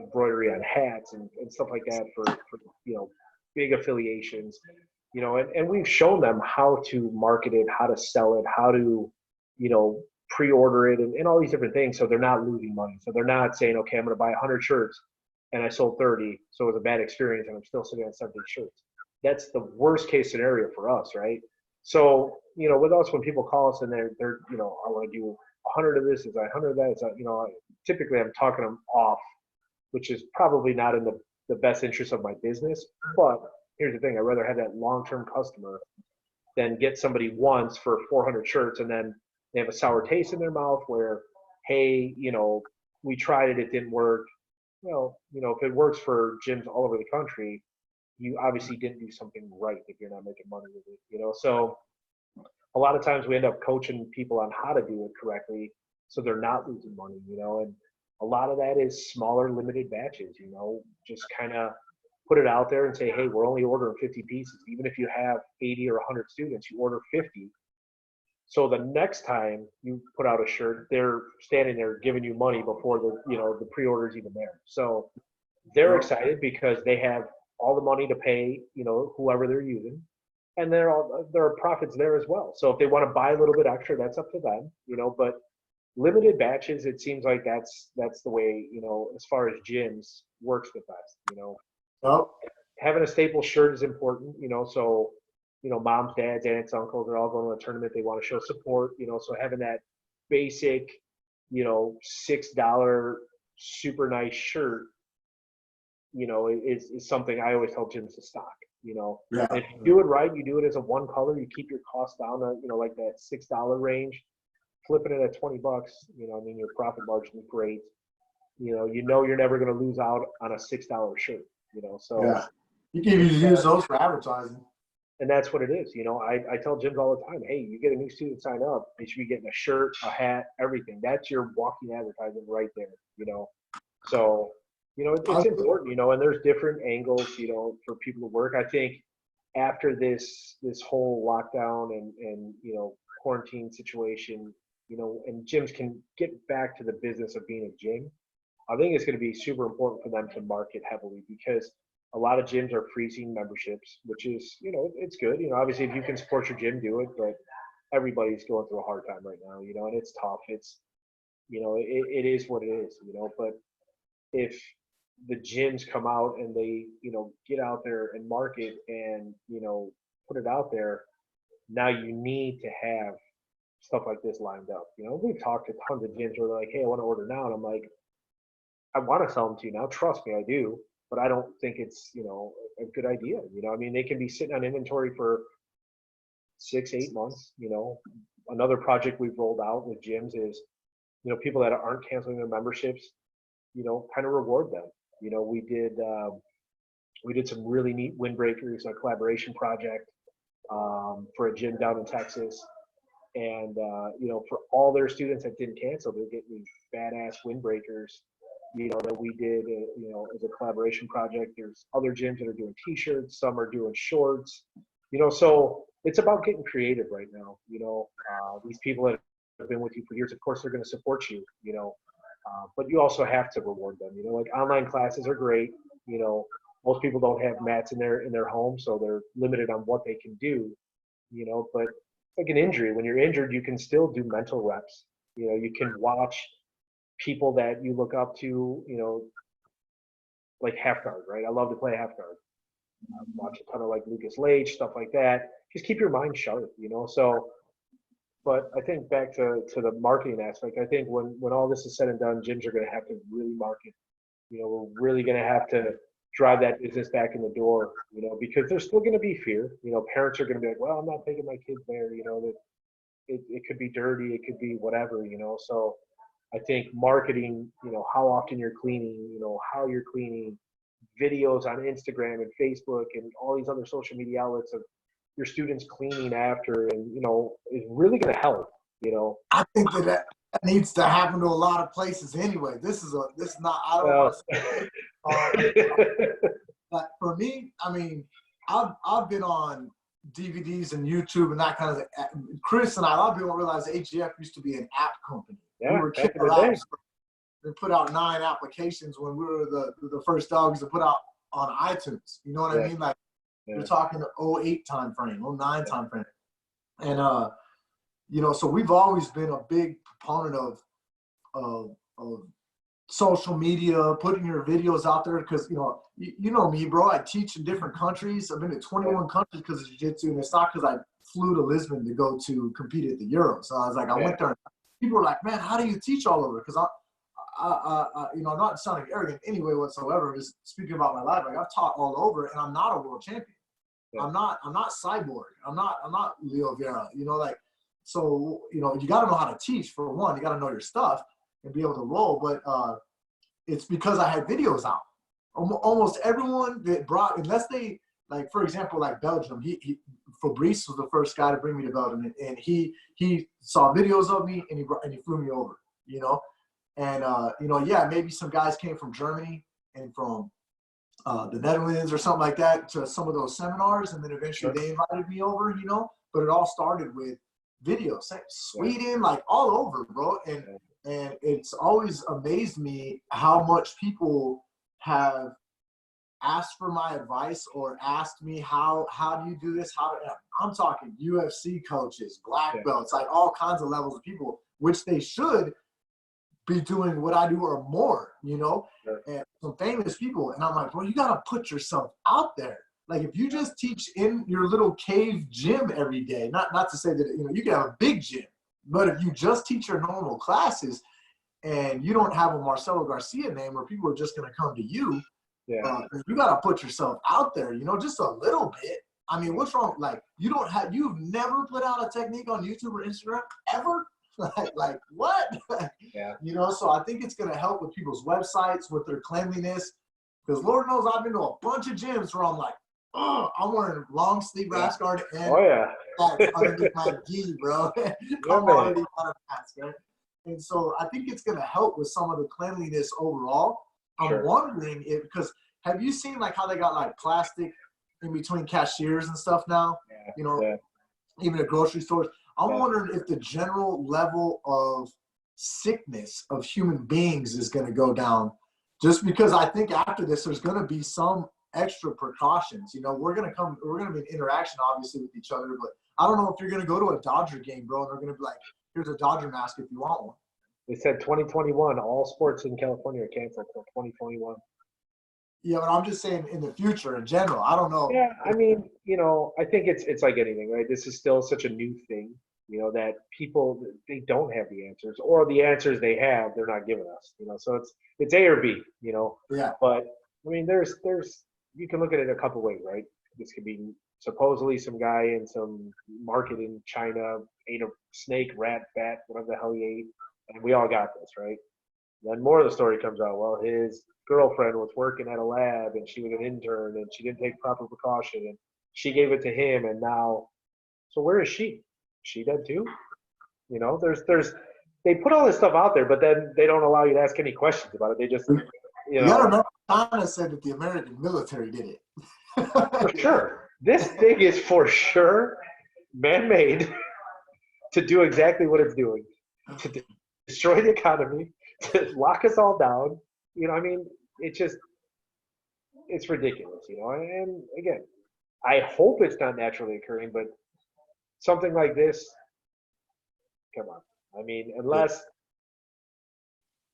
embroidery on hats and stuff like that for big affiliations, and we've shown them how to market it, how to sell it, how to, pre-order it and all these different things. So they're not losing money. So they're not saying, okay, I'm going to buy 100 shirts and I sold 30. So it was a bad experience and I'm still sitting on 70 shirts. That's the worst case scenario for us, right? So, with us, when people call us and they're I want to do 100 of this, is 100 of that, typically I'm talking them off, which is probably not in the best interest of my business. But here's the thing, I'd rather have that long-term customer than get somebody once for 400 shirts and then they have a sour taste in their mouth where, hey, we tried it, it didn't work. Well, if it works for gyms all over the country, you obviously didn't do something right if you're not making money with it, So a lot of times we end up coaching people on how to do it correctly so they're not losing money, and a lot of that is smaller limited batches, just kind of put it out there and say, hey, we're only ordering 50 pieces. Even if you have 80 or 100 students, you order 50. So the next time you put out a shirt, they're standing there giving you money before the pre-order is even there. So they're excited because they have all the money to pay, whoever they're using, and there are profits there as well. So if they want to buy a little bit extra, that's up to them, But limited batches, it seems like that's the way, as far as gyms works the best, Oh. Having a staple shirt is important, so moms, dads, aunts, uncles are all going to a tournament. They want to show support, so having that basic, $6 super nice shirt, is something I always tell gyms to stock, Yeah. And if you do it right, you do it as a one color, you keep your costs down to, like that $6 range, flipping it at $20, your profit margin is great. You're never going to lose out on a $6 shirt, so. Yeah. You can use those for advertising. And that's what it is. I tell gyms all the time, hey, you get a new student sign up, they should be getting a shirt, a hat, everything. That's your walking advertising right there, So, it's important, and there's different angles, for people to work. I think after this whole lockdown and quarantine situation, and gyms can get back to the business of being a gym, I think it's going to be super important for them to market heavily because a lot of gyms are freezing memberships, which is, it's good. Obviously if you can support your gym, do it, but everybody's going through a hard time right now, and it's tough. It's, it is what it is, but if the gyms come out and they, get out there and market and, put it out there, now you need to have stuff like this lined up. We've talked to tons of gyms where they're like, hey, I want to order now. And I'm like, I want to sell them to you now. Trust me, I do. But I don't think it's, a good idea. I mean, they can be sitting on inventory for 6-8 months. Another project we've rolled out with gyms is, people that aren't canceling their memberships, kind of reward them. We did some really neat windbreakers, a collaboration project for a gym down in Texas. And, for all their students that didn't cancel, they're getting these badass windbreakers, that we did, as a collaboration project. There's other gyms that are doing t-shirts. Some are doing shorts, so it's about getting creative right now. These people that have been with you for years, of course, they're going to support you. But you also have to reward them. Like online classes are great. Most people don't have mats in their home, so they're limited on what they can do. But it's like an injury. When you're injured, you can still do mental reps. You can watch people that you look up to. Like half guard, right? I love to play half guard. Watch a ton of like Lucas Leach, stuff like that. Just keep your mind sharp. So, but I think back to the marketing aspect, I think when all this is said and done, gyms are going to have to really market. We're really going to have to drive that business back in the door, because there's still going to be fear. Parents are going to be like, well, I'm not taking my kids there, that it could be dirty, it could be whatever, So I think marketing, how often you're cleaning, how you're cleaning, videos on Instagram and Facebook and all these other social media outlets of your students cleaning after, and is really going to help. I think that needs to happen to a lot of places anyway. This is not. I don't want to say, but for me, I mean, I've been on DVDs and YouTube and that kind of thing. Chris and I, a lot of people don't realize AGF used to be an app company. Yeah, we were back in the day. We put out 9 applications when we were the first dogs to put out on iTunes. You know what I mean? Like you're talking the 08 time frame, 09 time frame. And so we've always been a big proponent of social media, putting your videos out there, because you know me, bro. I teach in different countries. I've been to 21 countries because of jiu-jitsu, and it's not because I flew to Lisbon to go to compete at the Euros. So I was like, I went there. People were like, man, how do you teach all over? Because I'm not sounding arrogant anyway whatsoever. Just speaking about my life, like I've taught all over, and I'm not a world champion. Yeah. I'm not Cyborg. I'm not Leo Vera. So you got to know how to teach. For one, you got to know your stuff and be able to roll. But it's because I had videos out. Almost everyone that brought, unless they, like, for example, like Belgium, Fabrice was the first guy to bring me to Belgium, and he saw videos of me, and he flew me over, and maybe some guys came from Germany and from the Netherlands or something like that to some of those seminars, and then eventually they invited me over, but it all started with videos, Sweden, like all over, bro, and it's always amazed me how much people have asked for my advice or asked me how do you do this? I'm talking UFC coaches, black belts, like all kinds of levels of people, which they should be doing what I do or more, and some famous people. And I'm like, bro, you gotta put yourself out there. Like if you just teach in your little cave gym every day, not to say that you can have a big gym, but if you just teach your normal classes and you don't have a Marcelo Garcia name where people are just gonna come to you, you gotta put yourself out there, just a little bit. I mean, what's wrong? Like you've never put out a technique on YouTube or Instagram ever? like what? So I think it's gonna help with people's websites, with their cleanliness, because Lord knows I've been to a bunch of gyms where I'm like, oh, I'm wearing long sleeve rash guard and underneath my gi, bro. I'm already on a mask, right? And so I think it's gonna help with some of the cleanliness overall. I'm wondering if, because have you seen like how they got like plastic in between cashiers and stuff now? Even at grocery stores. I'm wondering if the general level of sickness of human beings is going to go down, just because I think after this there's going to be some extra precautions. We're going to be in interaction obviously with each other, but I don't know if you're going to go to a Dodger game, bro, and they're going to be like, here's a Dodger mask if you want one. They said 2021, all sports in California are canceled for 2021. Yeah, but I'm just saying in the future in general. I don't know. Yeah, I mean, I think it's like anything, right? This is still such a new thing, that people, they don't have the answers, or the answers they have, they're not giving us, so it's A or B, Yeah. But I mean, there's you can look at it a couple ways, right? This could be supposedly some guy in some market in China ate a snake, rat, bat, whatever the hell he ate, and we all got this, right? Then more of the story comes out. Well, his girlfriend was working at a lab, and she was an intern, and she didn't take proper precaution, and she gave it to him, and now, so where is she? She dead too? There's they put all this stuff out there, but then they don't allow you to ask any questions about it. They just, You gotta remember, China said that the American military did it. For sure. This thing is for sure man-made to do exactly what it's doing, to destroy the economy, to lock us all down. You know, I mean, it's ridiculous, you know. And again, I hope it's not naturally occurring, but something like this, come on. I mean, unless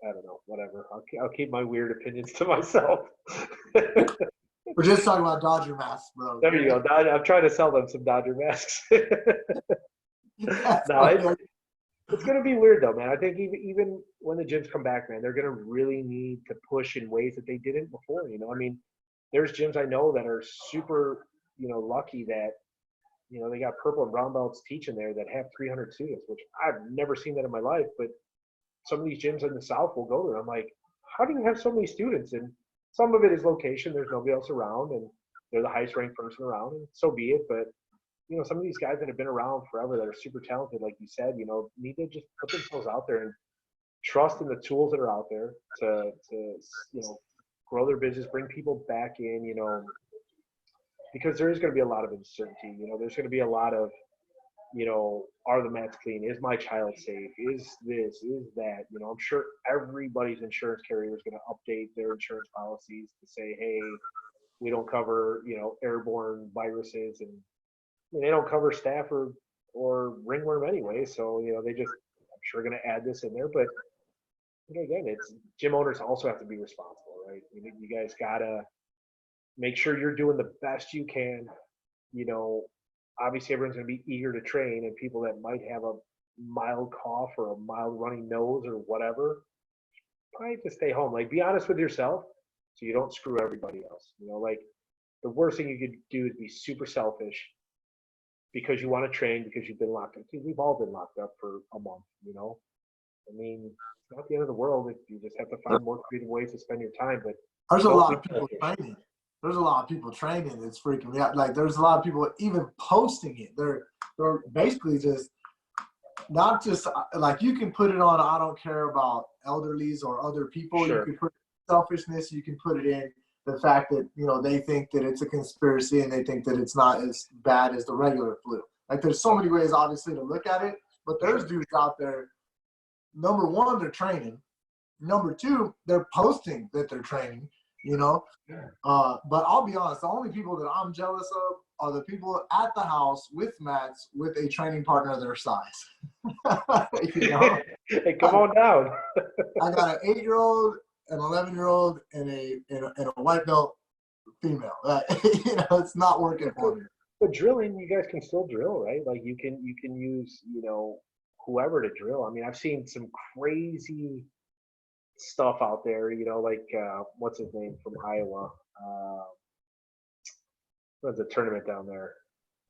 I don't know, whatever. I'll keep my weird opinions to myself. We're just talking about Dodger masks, bro. There you go. I'm trying to sell them some Dodger masks. That's No, okay. it's going to be weird though, man. I think even when the gyms come back, man, they're going to really need to push in ways that they didn't before. You know, I mean, there's gyms I know that are super, you know, lucky that, you know, they got purple and brown belts teaching there that have 300 students, which I've never seen that in my life. But some of these gyms in the South will go there. I'm like, how do you have so many students? And some of it is location. There's nobody else around, and they're the highest ranked person around, and so be it. But you know, some of these guys that have been around forever that are super talented, like you said, you know, need to just put themselves out there and trust in the tools that are out there to you know, grow their business, bring people back in, you know, because there is going to be a lot of uncertainty. You know, there's going to be a lot of, you know, are the mats clean? Is my child safe? Is this? Is that? You know, I'm sure everybody's insurance carrier is going to update their insurance policies to say, hey, we don't cover, you know, airborne viruses, and they don't cover staph or ringworm anyway. So, you know, they just, I'm sure, going to add this in there. But, you know, again, it's gym owners also have to be responsible, right? You guys got to make sure you're doing the best you can. You know, obviously everyone's going to be eager to train, and people that might have a mild cough or a mild runny nose or whatever, probably to stay home. Like, be honest with yourself so you don't screw everybody else. You know, like, the worst thing you could do is be super selfish because you want to train, because you've been locked up. We've all been locked up for a month, you know. I mean, it's not the end of the world. You just have to find more creative ways to spend your time. But There's a don't lot be of people selfish. training. There's a lot of people training. It's freaking me out. Like, there's a lot of people even posting it. They're basically just not just like, you can put it on, I don't care about elderlies or other people. You Sure. can put selfishness. You can put it in the fact that, you know, they think that it's a conspiracy and they think that it's not as bad as the regular flu. Like, there's so many ways, obviously, to look at it. But there's dudes out there. Number one, they're training. Number two, they're posting that they're training. You know, but I'll be honest, the only people that I'm jealous of are the people at the house with mats with a training partner their size. You know, Hey, come on down. I got an 8-year-old, an 11-year-old, and a white belt female. You know, it's not working for me. But drilling, you guys can still drill, right? Like, you can use, you know, whoever to drill. I mean, I've seen some crazy stuff out there, you know, like what's his name from Iowa? What's the tournament down there?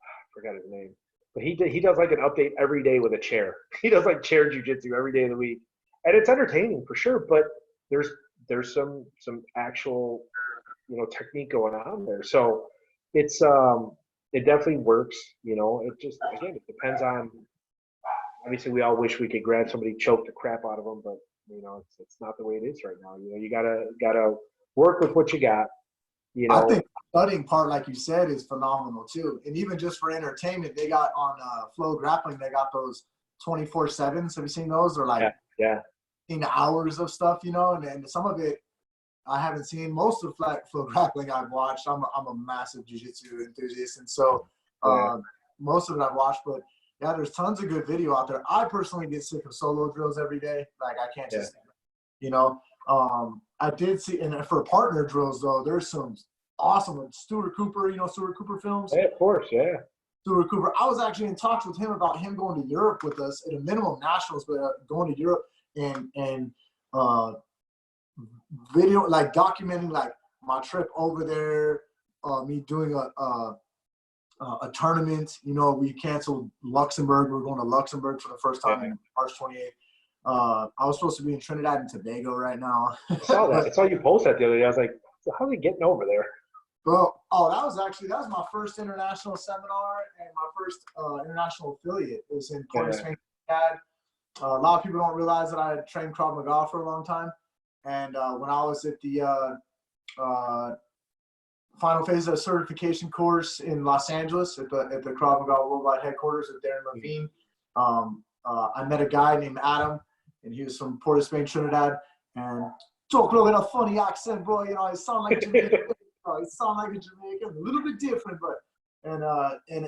I forgot his name. But he does like an update every day with a chair. He does like chair jujitsu every day of the week, and it's entertaining for sure. But there's some actual, you know, technique going on there. So it's it definitely works. You know, it just, again, it depends on. Obviously, we all wish we could grab somebody, choke the crap out of them, but you know, it's not the way it is right now. You know, you gotta work with what you got. You I know, think the studying part, like you said, is phenomenal too. And even just for entertainment, they got on Flow Grappling, they got those 24/7s. Have you seen those? They're like yeah, 18 hours of stuff, you know, and some of it I haven't seen. Most of Flow Grappling I've watched. I'm a massive jiu-jitsu enthusiast, and so most of it I've watched. But yeah, there's tons of good video out there. I personally get sick of solo drills every day. Like, I can't just, you know. I did see, and for partner drills though, there's some awesome ones. Stuart Cooper, you know, Stuart Cooper films. yeah, of course, yeah. Stuart Cooper. I was actually in talks with him about him going to Europe with us at a minimum nationals, but going to Europe and video, like documenting like my trip over there, me doing a tournament. You know, we canceled Luxembourg. We're going to Luxembourg for the first time in March 28th. I was supposed to be in Trinidad and Tobago right now. I saw that. I saw you post that the other day. I was like, so how are we getting over there? Well, that was my first international seminar and my first international affiliate. It was in Port of Spain. A lot of people don't realize that I had trained Krav Maga for a long time. And when I was at the final phase of a certification course in Los Angeles at the Krav Maga Worldwide headquarters with Darren Levine. I met a guy named Adam, and he was from Port of Spain, Trinidad, and talk with a funny accent, bro. You know, it sound like Jamaican. It sound like a Jamaican, a little bit different, but and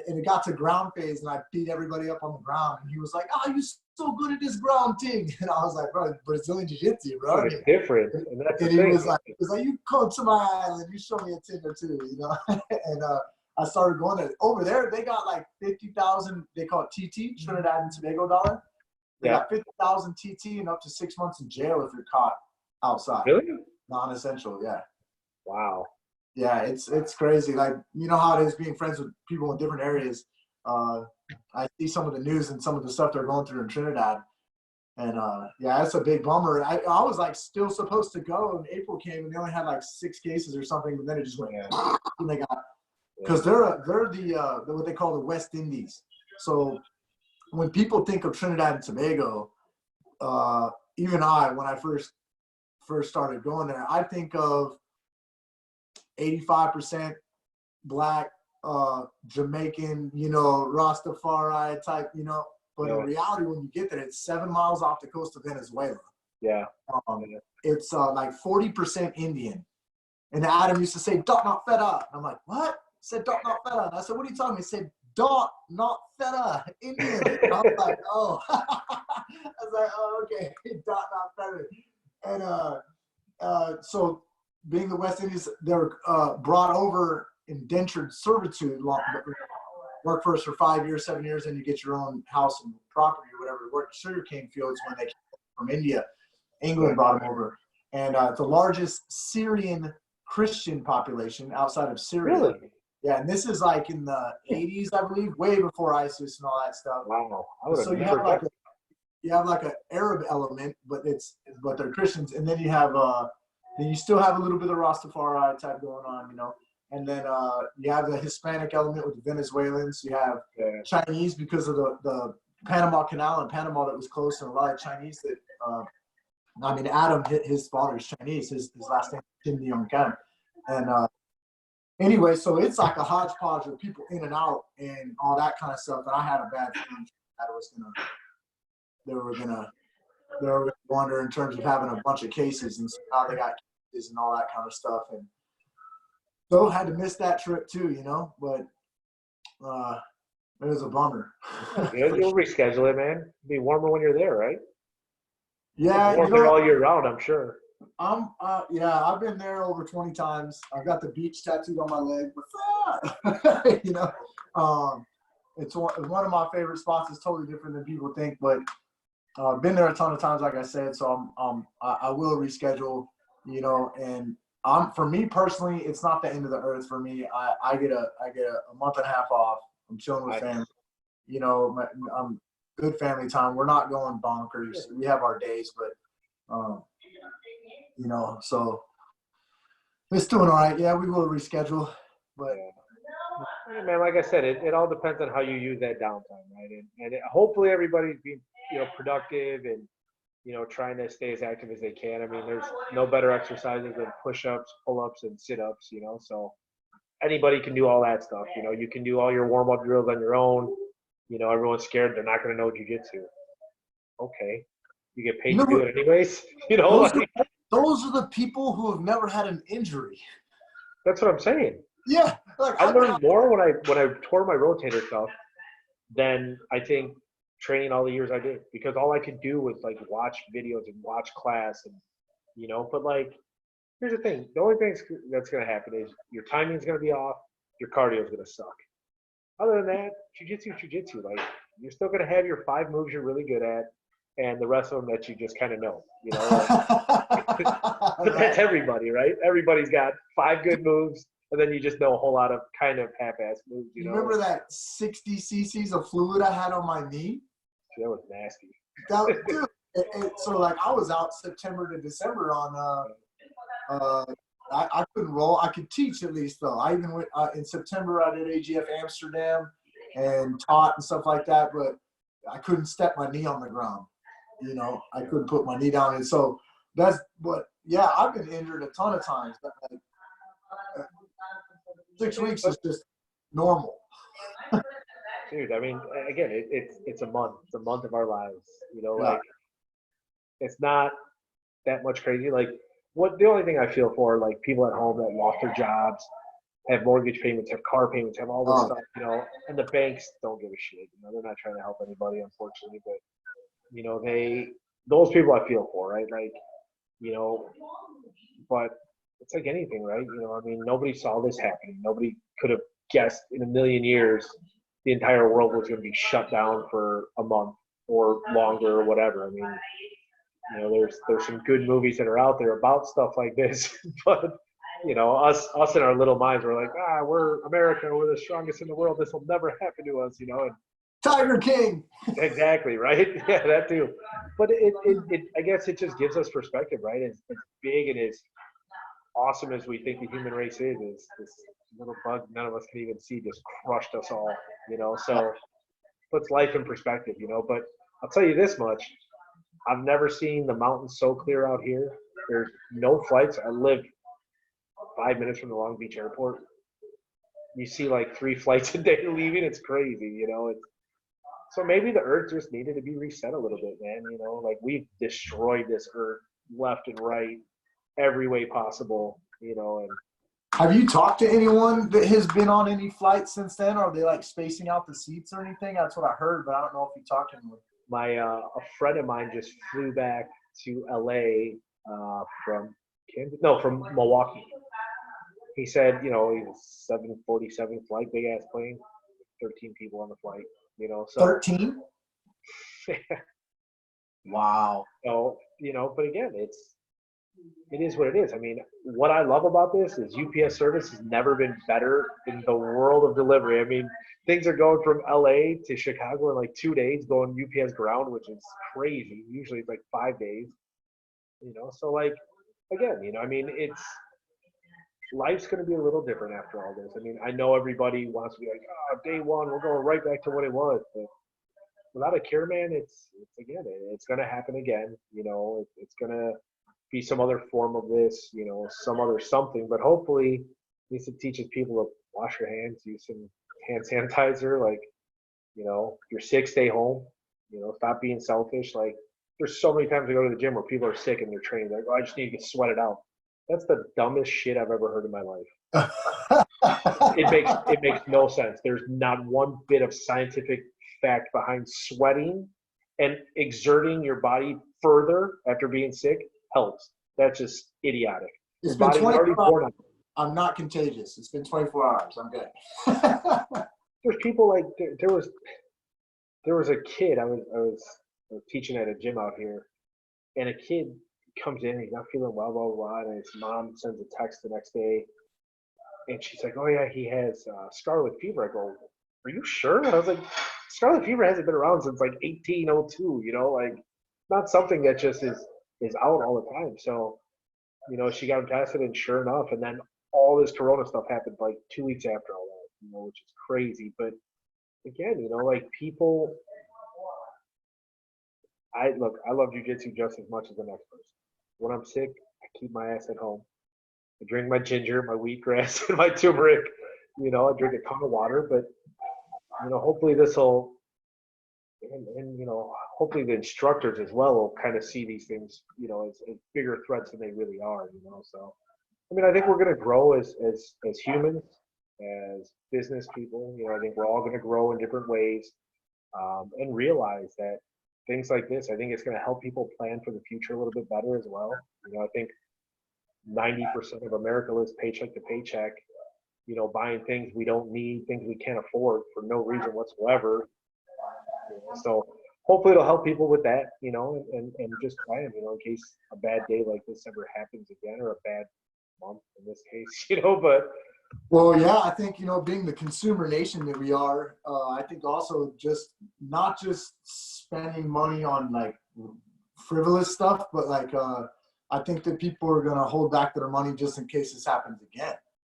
it got to ground phase, and I beat everybody up on the ground, and he was like, "Oh, you so good at this ground thing," and I was like, "Bro, Brazilian Jiu-Jitsu, bro." It's different, and that's and the thing. He was like, "You come to my island, you show me a thing or two, you know." And I started going there. Over there, they got like 50,000. They call it TT, Trinidad and Tobago dollar. They got 50,000 TT and up to 6 months in jail if you're caught outside. Really? Non-essential, yeah. Wow. Yeah, it's crazy. Like, you know how it is being friends with people in different areas. I see some of the news and some of the stuff they're going through in Trinidad. And yeah, that's a big bummer. I was like still supposed to go, and April came and they only had like 6 cases or something, but then it just went and they got, because they're the what they call the West Indies. So when people think of Trinidad and Tobago, even when I first started going there, I think of 85% black, Jamaican, you know, Rastafari type, you know. But in reality, when you get there, it's 7 miles off the coast of Venezuela. Yeah. It's like 40% Indian. And Adam used to say, "Dot not feta." And I'm like, "What?" He said, "Dot not feta." And I said, "What are you talking about?" He said, "Dot not feta, Indian." And I was like, "Oh." I was like, "Oh, okay." Dot not feta. And so being the West Indies, they were brought over indentured servitude, work for us for 5 years, 7 years, and you get your own house and property or whatever. Work sugarcane fields when they came from India. England brought them over. And the largest Syrian Christian population outside of Syria. Really? Yeah, and this is like in the 80s, I believe, way before ISIS and all that stuff. Wow. So you have like an Arab element, but they're Christians, and then you have then you still have a little bit of Rastafari type going on, you know. And then you have the Hispanic element with the Venezuelans. You have Chinese because of the Panama Canal in Panama that was close, and a lot of Chinese that I mean, Adam, his father's Chinese. His last name is Kim Young Kam. And anyway, so it's like a hodgepodge of people in and out and all that kind of stuff. And I had a bad feeling that they were gonna wonder in terms of having a bunch of cases and how they got cases and all that kind of stuff. And so had to miss that trip too, you know. But it was a bummer. You'll reschedule it, man. It'll be warmer when you're there, right? Yeah, it's warmer all year round, I'm sure. I've been there over 20 times. I've got the beach tattooed on my leg. What's that? You know, it's one of my favorite spots. It's totally different than people think, but I've been there a ton of times, like I said. So I will reschedule. You know, and for me personally, it's not the end of the earth for me. I get a month and a half off. I'm chilling with family. You know, I'm good family time. We're not going bonkers. We have our days, but you know, so it's doing all right. Yeah, we will reschedule, but yeah, man, like I said, it all depends on how you use that downtime, right? And hopefully everybody's being, you know, productive and, you know, trying to stay as active as they can. I mean, there's no better exercises than push-ups, pull-ups, and sit-ups, you know, so anybody can do all that stuff. You know, you can do all your warm-up drills on your own. You know, everyone's scared they're not going to know jiu-jitsu. Okay. You get paid to do it anyways. You know, those are the people who have never had an injury. That's what I'm saying. Yeah. Like, I learned more when I tore my rotator cuff than I think training all the years I did, because all I could do was like watch videos and watch class and, you know, but like, here's the thing. The only thing that's going to happen is your timing's going to be off. Your cardio is going to suck. Other than that, jiu-jitsu. Like, you're still going to have your 5 moves you're really good at, and the rest of them that you just kind of know, you know. But that's everybody, right? Everybody's got 5 good moves, and then you just know a whole lot of kind of half-ass moves, you know. Remember that 60 cc's of fluid I had on my knee? That was nasty. Dude, so like I was out September to December on I couldn't roll. I could teach at least though. I even went in September. I did AGF Amsterdam and taught and stuff like that, but I couldn't step my knee on the ground. You know, I couldn't put my knee down, and so that's what. Yeah, I've been injured a ton of times. But like, 6 weeks is just normal. Dude, I mean, again, it's a month. It's a month of our lives. You know, Yeah. like it's not that much crazy. Like the only thing I feel for like people at home that lost their jobs, have mortgage payments, have car payments, have all this stuff, you know, and the banks don't give a shit. You know, they're not trying to help anybody, unfortunately, but you know, those people I feel for, right? Like, you know, but it's like anything, right? You know, I mean, nobody saw this happening. Nobody could have guessed in a million years the entire world was going to be shut down for a month or longer or whatever. I mean, you know, there's some good movies that are out there about stuff like this, but you know, us in our little minds, we're like, we're America, we're the strongest in the world. This will never happen to us, you know. And Tiger King. exactly, right? Yeah, that too. But it I guess it just gives us perspective, right? As big and as awesome as we think the human race is this little bug none of us can even see just crushed us all, you know. So puts life in perspective, you know. But I'll tell you this much. I've never seen the mountains so clear out here. There's no flights. I live 5 minutes from the Long Beach airport. You see like 3 flights a day leaving. It's crazy, you know. So maybe the earth just needed to be reset a little bit, man. You know, like we've destroyed this earth left and right, every way possible, you know. And Have you talked to anyone that has been on any flights since then? Are they like spacing out the seats or anything? That's what I heard, but I don't know if you talked to anyone. a friend of mine just flew back to LA from from Milwaukee. He said, you know, he was 747 flight, big ass plane, 13 people on the flight, you know. So 13? Wow. so, you know, but again, it is what it is. I mean, what I love about this is UPS service has never been better in the world of delivery. I mean, things are going from LA to Chicago in like 2 days, going UPS ground, which is crazy. Usually it's like 5 days, you know. So like, again, you know, I mean, life's going to be a little different after all this. I mean, I know everybody wants to be like, day one, we're going right back to what it was. But without a care, man, it's going to happen again. You know, it's going to be some other form of this, you know, some other something. But hopefully, at least it teaches people to wash your hands, use some hand sanitizer. Like, you know, if you're sick, stay home. You know, stop being selfish. Like, there's so many times I go to the gym where people are sick and they're training. They're like, I just need to get sweated out. That's the dumbest shit I've ever heard in my life. It makes no sense. There's not one bit of scientific fact behind sweating and exerting your body further after being sick helps. That's just idiotic. It's Your been body's already 24 born hours. I'm not contagious. It's been 24 hours. I'm good. There's people like there was a kid I was teaching at a gym out here, and a kid comes in, he's not feeling well, blah, blah, blah, and his mom sends a text the next day, and she's like, oh yeah, he has scarlet fever. I go, are you sure? And I was like, scarlet fever hasn't been around since like 1802, you know, like not something that just is out all the time. So, you know, she got him tested, and sure enough, and then all this corona stuff happened like 2 weeks after all that, you know, which is crazy. But again, you know, like people, I love jujitsu just as much as the next person. When I'm sick, I keep my ass at home. I drink my ginger, my wheatgrass, and my turmeric. You know, I drink a ton of water. But you know, hopefully this will, and you know, hopefully the instructors as well will kind of see these things, you know, as bigger threats than they really are. You know, so I mean, I think we're going to grow as humans, as business people. You know, I think we're all going to grow in different ways, and realize that things like this, I think it's going to help people plan for the future a little bit better as well. You know, I think 90% of America lives paycheck to paycheck, you know, buying things we don't need, things we can't afford for no reason whatsoever. You know, so hopefully it'll help people with that, you know, and just plan, you know, in case a bad day like this ever happens again, or a bad month in this case, you know. But Well, yeah, I think, you know, being the consumer nation that we are, I think also just not just spending money on like frivolous stuff, but like I think that people are going to hold back their money just in case this happens again.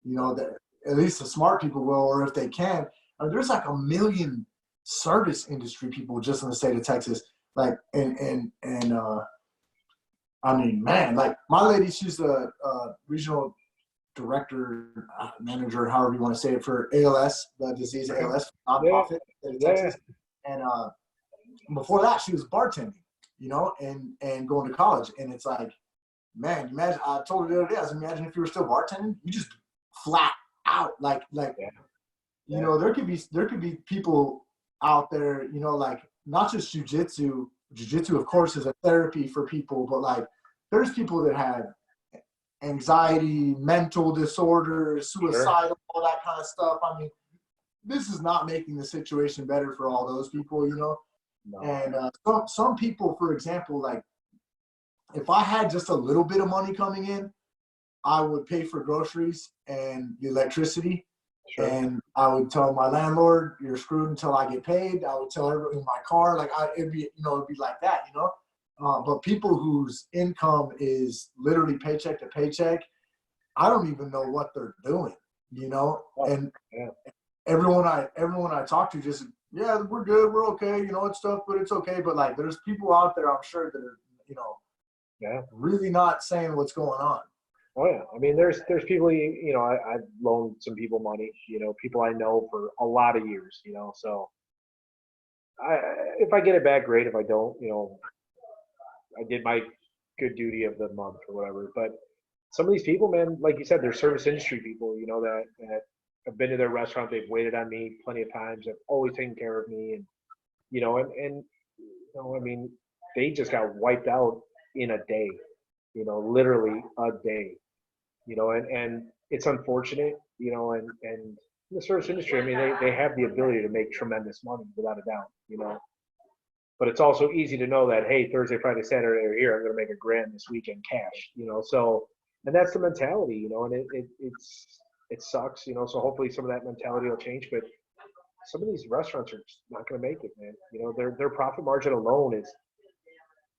You know, that at least the smart people will, or if they can. There's like 1 million service industry people just in the state of Texas. Like, and I mean, man, like my lady, she's a regional director, manager, however you want to say it, for ALS, the disease ALS nonprofit in Texas. And before that, she was bartending, you know, and going to college. And it's like, man, imagine, I told her the other day, I was imagine if you were still bartending, you just flat out, like, you know, there could be people out there, you know, like not just jujitsu. Jiu-jitsu, of course, is a therapy for people, but like there's people that have anxiety, mental disorders, suicidal, all that kind of stuff. I mean, this is not making the situation better for all those people, you know. No. And some people, for example, like if I had just a little bit of money coming in, I would pay for groceries and the electricity. Sure. And I would tell my landlord, "You're screwed until I get paid." I would tell everyone in my car, like it'd be like that, you know. But people whose income is literally paycheck to paycheck, I don't even know what they're doing, you know. And everyone I talk to just, yeah, we're good, we're okay, you know, it's tough, but it's okay. But like, there's people out there, I'm sure, that are, you know, really not saying what's going on. Oh yeah, I mean, there's people, you know, I've loaned some people money, you know, people I know for a lot of years, you know, so if I get it back, great. If I don't, you know, I did my good duty of the month or whatever. But some of these people, man, like you said, they're service industry people, you know, that have been to their restaurant, they've waited on me plenty of times, have always taken care of me, and you know, and you know, I mean, they just got wiped out in a day, you know, literally a day. You know, and it's unfortunate, you know, and in the service industry, I mean, they have the ability to make tremendous money without a doubt, you know. But it's also easy to know that, hey, Thursday, Friday, Saturday are here, I'm going to make $1,000 this weekend cash, you know. So, and that's the mentality, you know, and it sucks, you know. So hopefully some of that mentality will change. But some of these restaurants are just not going to make it, man. You know, their profit margin alone is,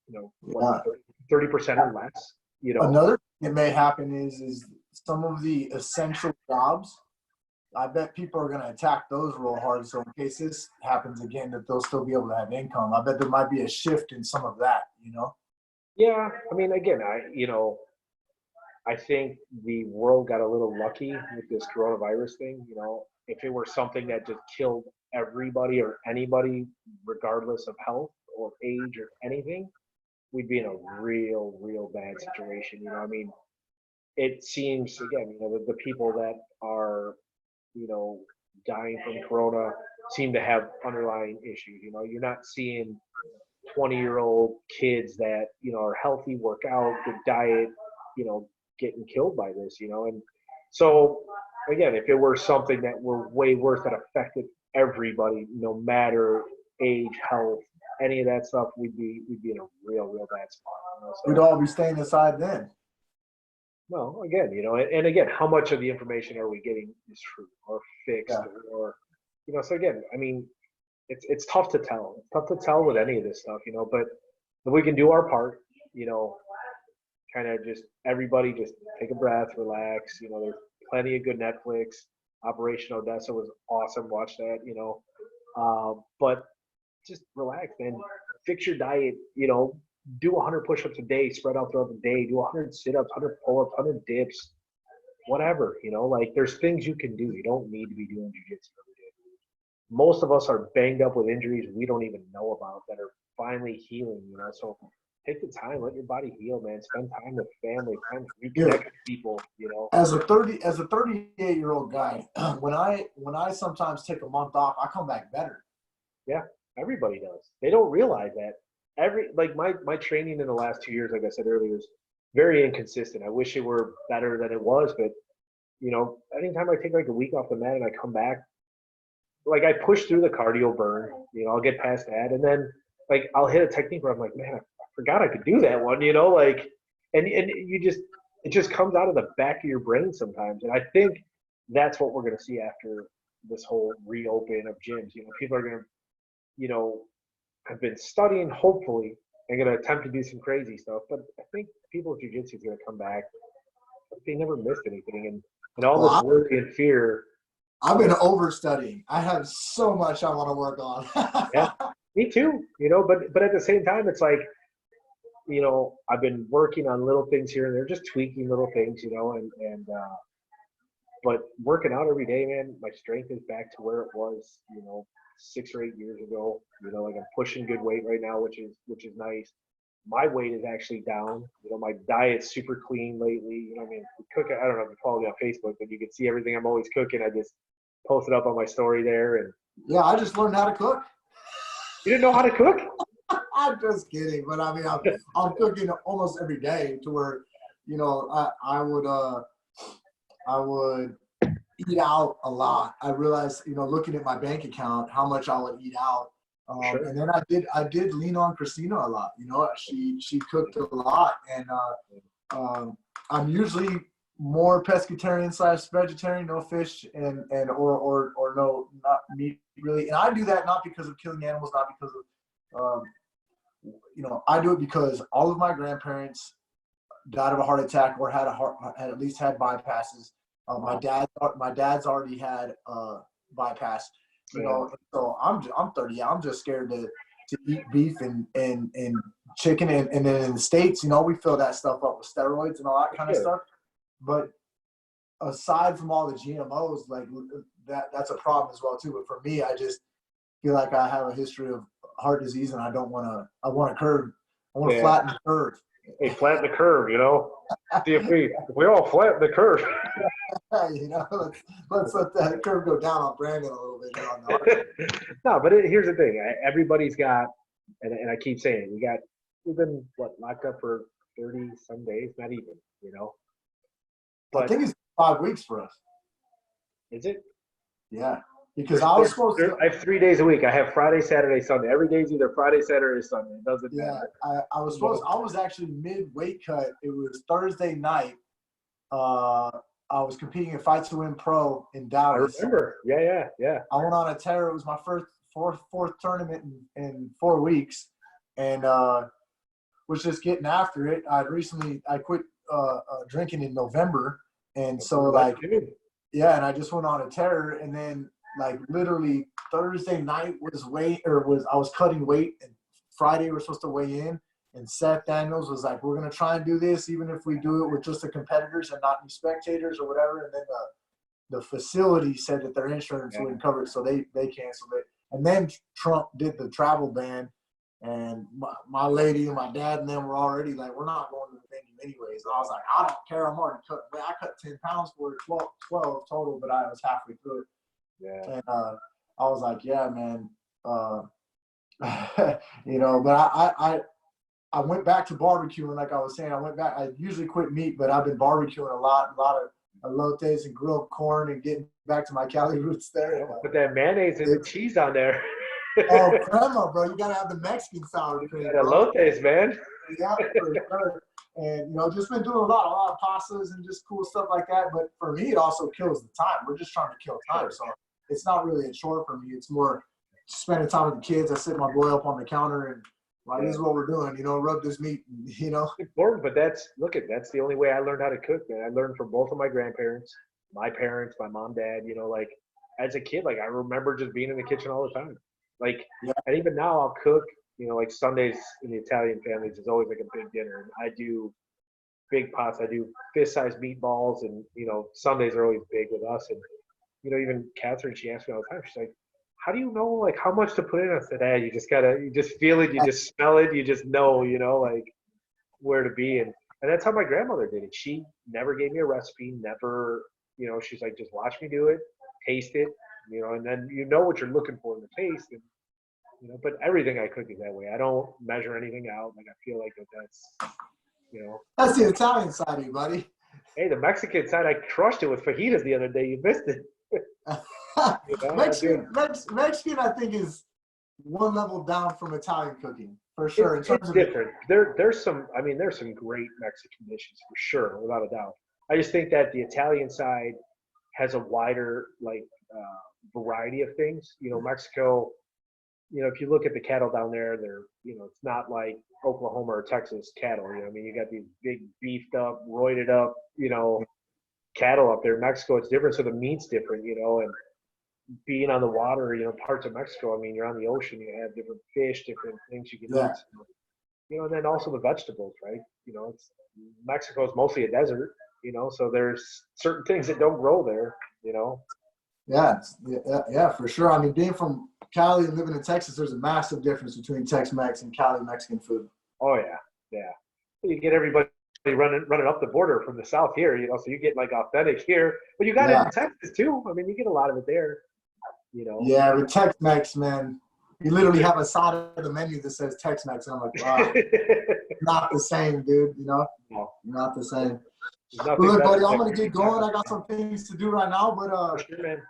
you know, 30% or less. You know, another thing that may happen is some of the essential jobs. I bet people are going to attack those real hard. So in case this happens again, that they'll still be able to have income. I bet there might be a shift in some of that, you know? Yeah. I mean, again, I think the world got a little lucky with this coronavirus thing. You know, if it were something that just killed everybody or anybody, regardless of health or age or anything, we'd be in a real bad situation. You know, I mean, it seems, again, you know, the people that are, you know, dying from corona seem to have underlying issues. You know, you're not seeing 20-year-old kids that, you know, are healthy, work out, good diet, you know, getting killed by this, you know. And so, again, if it were something that were way worse that affected everybody, no matter age, health, any of that stuff, we'd be in a real bad spot. You know? So, we'd all be staying inside then. well, again, you know, and again, how much of the information are we getting is true or fixed or, you know, so again, I mean, it's tough to tell. It's tough to tell with any of this stuff, you know, but if we can do our part, you know, kind of just everybody just take a breath, relax, you know, there's plenty of good Netflix. Operation Odessa was awesome. Watch that, you know, but just relax, man. Fix your diet, you know, do 100 push-ups a day, spread out throughout the day, do 100 sit-ups, 100 pull-ups, 100 dips, whatever, you know, like there's things you can do. You don't need to be doing jiu-jitsu every day. Most of us are banged up with injuries we don't even know about that are finally healing, you know, so take the time, let your body heal, man. Spend time with family, time to reconnect with people, you know. As a 38-year-old guy, when I sometimes take a month off, I come back better. Yeah, everybody does. They don't realize that. My training in the last 2 years, like I said earlier, is very inconsistent. I wish it were better than it was, but you know, anytime I take like a week off the mat and I come back, like I push through the cardio burn, you know, I'll get past that, and then like I'll hit a technique where I'm like, man, I forgot I could do that one, you know, like, and it just comes out of the back of your brain sometimes, and I think that's what we're going to see after this whole reopen of gyms. You know, people are going to, you know, have been studying, hopefully, and going to attempt to do some crazy stuff. But I think people with jiu-jitsu is going to come back. They never missed anything. And all this worry and fear. I've been overstudying. I have so much I want to work on. Yeah, me too. You know, but at the same time, it's like, you know, I've been working on little things here and they're just tweaking little things, you know, and But working out every day, man, my strength is back to where it was, 6 or 8 years ago. Like I'm pushing good weight right now, which is nice. My weight is actually down. My diet's super clean lately. I mean, cooking. I don't know if you follow me on Facebook, but you can see everything I'm always cooking. I just post it up on my story there. And Yeah, I just learned how to cook. you didn't know how to cook? I'm just kidding, but I mean, I'm cooking almost every day to where, I would eat out a lot. I realized, looking at my bank account, how much I would eat out. Sure. And then I did lean on Christina a lot. She cooked a lot, and I'm usually more pescatarian / vegetarian, no fish and or no, not meat really. And I do that not because of killing animals, not because of I do it because all of my grandparents died of a heart attack or had at least had bypasses. My dad's already had bypass. So I'm 30. I'm just scared to eat beef and chicken, and then in the States, we fill that stuff up with steroids and all that kind of stuff. But aside from all the GMOs, like that's a problem as well too. But for me, I just feel like I have a history of heart disease, and I want to flatten the curve. Hey, flatten the curve, See if we all flatten the curve. Let's let that curve go down on Brandon a little bit here on the heart. No, but here's the thing. Everybody's got, and I keep saying it, we've been locked up for 30 some days, not even, But I think it's 5 weeks for us. Is it? Yeah. Because I was supposed to. I have 3 days a week. I have Friday, Saturday, Sunday. Every day is either Friday, Saturday, or Sunday. It doesn't matter. I was actually mid weight cut. It was Thursday night. I was competing in Fight to Win Pro in Dallas. I remember. Yeah. I went on a tear. It was my fourth tournament in 4 weeks, and was just getting after it. I quit drinking in November, and so and I just went on a tear, and then literally Thursday night I was cutting weight, and Friday we're supposed to weigh in, and Seth Daniels was like, we're going to try and do this even if we do it with just the competitors and not any spectators or whatever. And then the facility said that their insurance wouldn't cover it, so they canceled it. And then Trump did the travel ban, and my lady and my dad and them were already like, we're not going to the venue anyways. And I was like, I don't care, I'm already cut. I cut 10 pounds for it, 12 total, but I was halfway through it. Yeah. And I was like, yeah, man. But I went back to barbecuing, like I was saying. I usually quit meat, but I've been barbecuing a lot of elotes and grilled corn and getting back to my Cali roots there. Put that mayonnaise and the cheese on there. Oh, crema, bro. You got to have the Mexican sour cream. Elotes, man. Yeah, for sure. And, just been doing a lot of pastas and just cool stuff like that. But for me, it also kills the time. We're just trying to kill time. So it's not really a chore for me. It's more spending time with the kids. I sit my boy up on the counter and, this is what we're doing, rub this meat, It's important, but that's the only way I learned how to cook, man. I learned from both of my grandparents, my parents, my mom, dad, as a kid, I remember just being in the kitchen all the time. And even now I'll cook, Sundays in the Italian families is always a big dinner. And I do big pots. I do fist-sized meatballs, and, Sundays are always big with us. And, even Catherine, she asks me all the time, she's like, how do you know how much to put in? I said, you just feel it, you just smell it, you just know, where to be. And that's how my grandmother did it. She never gave me a recipe, never, she's like, just watch me do it, taste it, and then what you're looking for in the taste. And, but everything I cook is that way. I don't measure anything out. I feel like that's, That's the Italian side of you, buddy. Hey, the Mexican side, I crushed it with fajitas the other day. You missed it. Mexican, I think, is one level down from Italian cooking for sure. It's different. There's some great Mexican dishes for sure, without a doubt. I just think that the Italian side has a wider variety of things. Mexico. If you look at the cattle down there, they're it's not like Oklahoma or Texas cattle. You got these big beefed up, roided up, cattle up there. In Mexico, it's different, so the meat's different, and being on the water, parts of Mexico, you're on the ocean, you have different fish, different things you can eat. And then also the vegetables, right? Mexico is mostly a desert, you know, so there's certain things that don't grow there, you know. Yeah, for sure. I mean, being from Cali and living in Texas, there's a massive difference between Tex-Mex and Cali Mexican food. Oh yeah, yeah. You get everybody running up the border from the south here, you know, so you get like authentic here, but you got it Yeah, in Texas too. I mean, you get a lot of it there, you know. yeah, with Tex-Mex, man, you literally have a side of the menu that says Tex-Mex, and I'm like, wow, not the same, dude. You know, No, not the same. there's Well, nothing look, better buddy, I'm than gonna get going. I got some things to do right now, but for sure, man.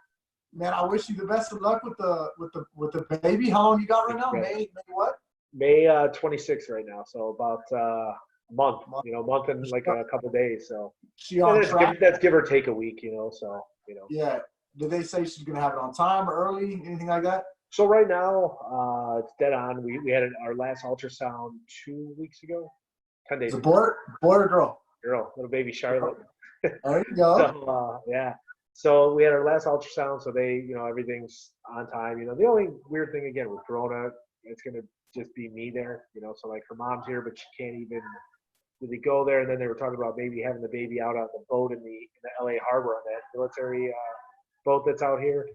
man, I wish you the best of luck with the baby. How long you got right now? May what? May 26th right now, so about a month, you know, month and like a couple days. So She on track? that's give or take a week, you know. So you know. Yeah. Did they say she's gonna have it on time or early? Anything like that? So right now, it's dead on. We had our last ultrasound 2 weeks ago, 10 days Is it ago. boy or girl? Girl, little baby Charlotte. There you go. So yeah. So we had our last ultrasound, so they, you know, everything's on time. You know, the only weird thing again with Corona, it's gonna just be me there. You know, so like her mom's here, but she can't even really go there. And then they were talking about maybe having the baby out on the boat in the LA harbor on that military boat that's out here.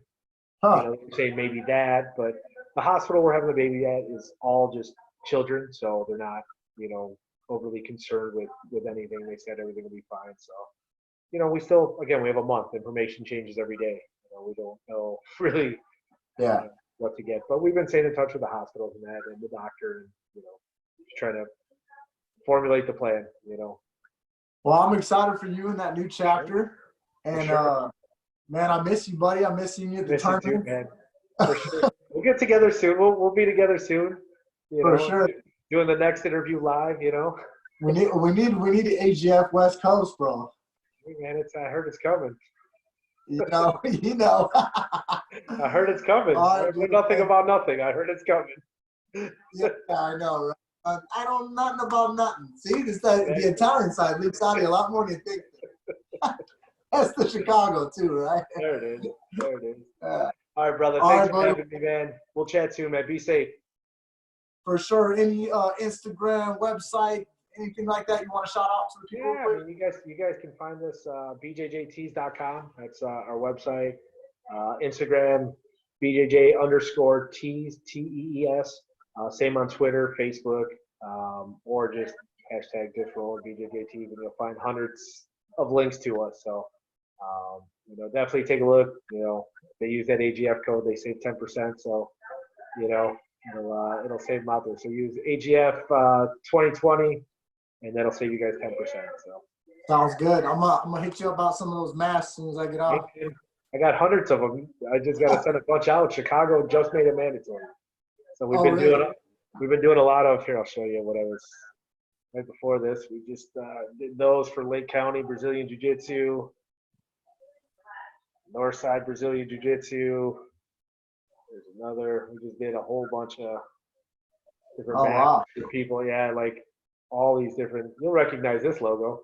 Huh. You know, they're saying maybe that, but the hospital we're having the baby at is all just children, so they're not, you know, overly concerned with anything. They said everything will be fine. So, you know, we still, again, we have a month. Information changes every day. You know, we don't know really Yeah. what to get, but we've been staying in touch with the hospitals and that, and the doctor, and you know, just trying to formulate the plan. You know. Well, I'm excited for you in that new chapter. And sure. man, I miss you, buddy. I miss seeing you at the Miss you too, tournament. man. For sure. We'll get together soon. We'll be together soon. You For know, sure. doing the next interview live. You know. We need the AGF West Coast, bro. Hey, man, I heard it's coming. You know, you know. I heard it's coming. All I right, know nothing about nothing. I heard it's coming. Yeah, I know, right? I know nothing about nothing. See, this the Italian side leaks out of you a lot more than you think. That's the Chicago too, right? There it is. There it is. Uh, All right, brother. all Thanks right, for buddy. having me, man. We'll chat soon, man. Be safe. For sure. Any Instagram, website, anything like that you want to shout out to the people? Yeah, I mean, you guys can find us bjjtees.com. That's our website. Instagram, bjj_tees, TEES. Same on Twitter, Facebook, or just hashtag #GiftRoll bjjtees, and you'll find hundreds of links to us. So, you know, definitely take a look. You know, if they use that AGF code, they save 10%. So, you know, it'll save them out there. So use AGF 2020, and that'll save you guys 10%. So. Sounds good. I'm gonna hit you up about some of those masks as soon as I get off. I got hundreds of them. I just got to send a bunch out. Chicago just made it mandatory. So we've been doing a lot of, here, I'll show you what I was right before this. We just did those for Lake County Brazilian Jiu-Jitsu, Northside Brazilian Jiu-Jitsu. There's another. We just did a whole bunch of different masks for people. Yeah, like all these different. You'll recognize this logo.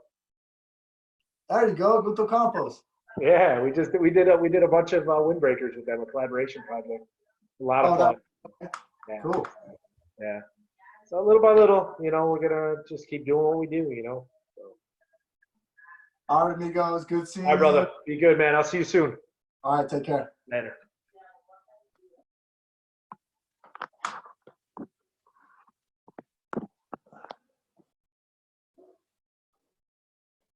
There you go, Guto Campos. Yeah, we did a bunch of windbreakers with them, a collaboration project. A lot of fun. Yeah. Cool. Yeah. So little by little, you know, we're gonna just keep doing what we do, you know. So. All right, amigos. Good seeing you. All right, brother. Be good, man. I'll see you soon. All right, take care. Later.